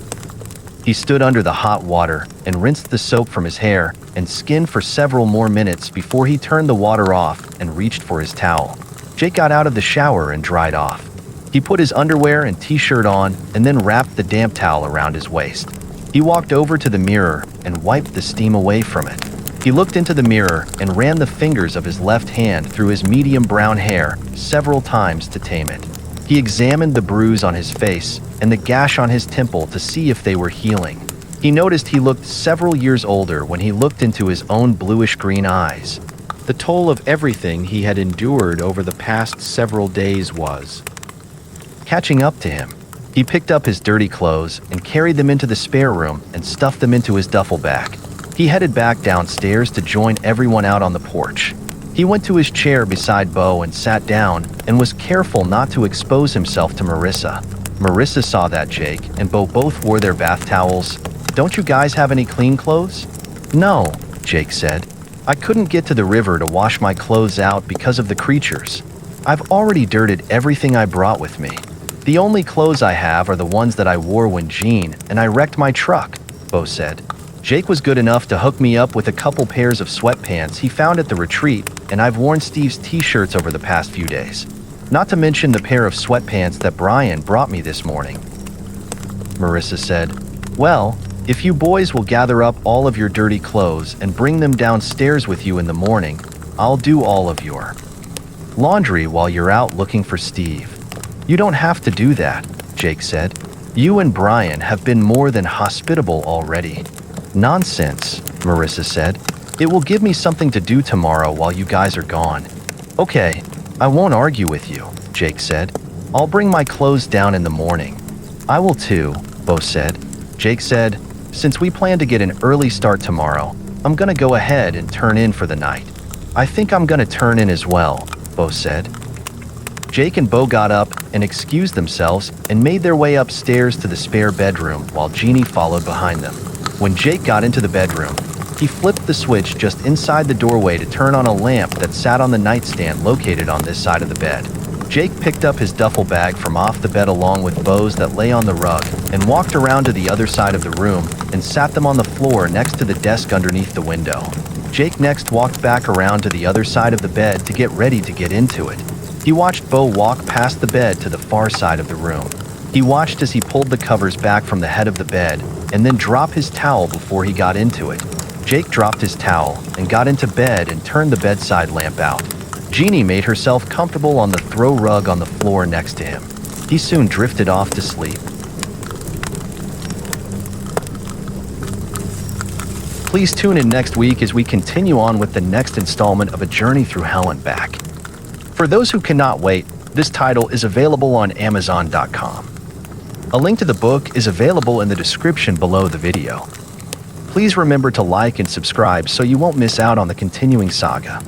He stood under the hot water and rinsed the soap from his hair and skin for several more minutes before he turned the water off and reached for his towel. Jake got out of the shower and dried off. He put his underwear and t-shirt on and then wrapped the damp towel around his waist. He walked over to the mirror and wiped the steam away from it. He looked into the mirror and ran the fingers of his left hand through his medium brown hair several times to tame it. He examined the bruise on his face and the gash on his temple to see if they were healing. He noticed he looked several years older when he looked into his own bluish-green eyes. The toll of everything he had endured over the past several days was catching up to him. He picked up his dirty clothes and carried them into the spare room and stuffed them into his duffel bag. He headed back downstairs to join everyone out on the porch. He went to his chair beside Bo and sat down and was careful not to expose himself to Marissa. Marissa saw that Jake and Bo both wore their bath towels. "Don't you guys have any clean clothes?" "No," Jake said. "I couldn't get to the river to wash my clothes out because of the creatures. I've already dirted everything I brought with me. The only clothes I have are the ones that I wore when Jean and I wrecked my truck," Bo said. "Jake was good enough to hook me up with a couple pairs of sweatpants he found at the retreat, and I've worn Steve's t-shirts over the past few days. Not to mention the pair of sweatpants that Brian brought me this morning." Marissa said, "Well, if you boys will gather up all of your dirty clothes and bring them downstairs with you in the morning, I'll do all of your laundry while you're out looking for Steve." "You don't have to do that," Jake said. "You and Brian have been more than hospitable already." "Nonsense," Marissa said. "It will give me something to do tomorrow while you guys are gone." "Okay, I won't argue with you," Jake said. "I'll bring my clothes down in the morning." "I will too," Bo said. Jake said, "Since we plan to get an early start tomorrow, I'm gonna go ahead and turn in for the night." "I think I'm gonna turn in as well," Bo said. Jake and Bo got up and excused themselves and made their way upstairs to the spare bedroom while Jeannie followed behind them. When Jake got into the bedroom, he flipped the switch just inside the doorway to turn on a lamp that sat on the nightstand located on this side of the bed. Jake picked up his duffel bag from off the bed along with Bo's that lay on the rug and walked around to the other side of the room and sat them on the floor next to the desk underneath the window. Jake next walked back around to the other side of the bed to get ready to get into it. He watched Bo walk past the bed to the far side of the room. He watched as he pulled the covers back from the head of the bed and then drop his towel before he got into it. Jake dropped his towel and got into bed and turned the bedside lamp out. Jeannie made herself comfortable on the throw rug on the floor next to him. He soon drifted off to sleep. Please tune in next week as we continue on with the next installment of A Journey Through Hell and Back. For those who cannot wait, this title is available on Amazon.com. A link to the book is available in the description below the video. Please remember to like and subscribe so you won't miss out on the continuing saga.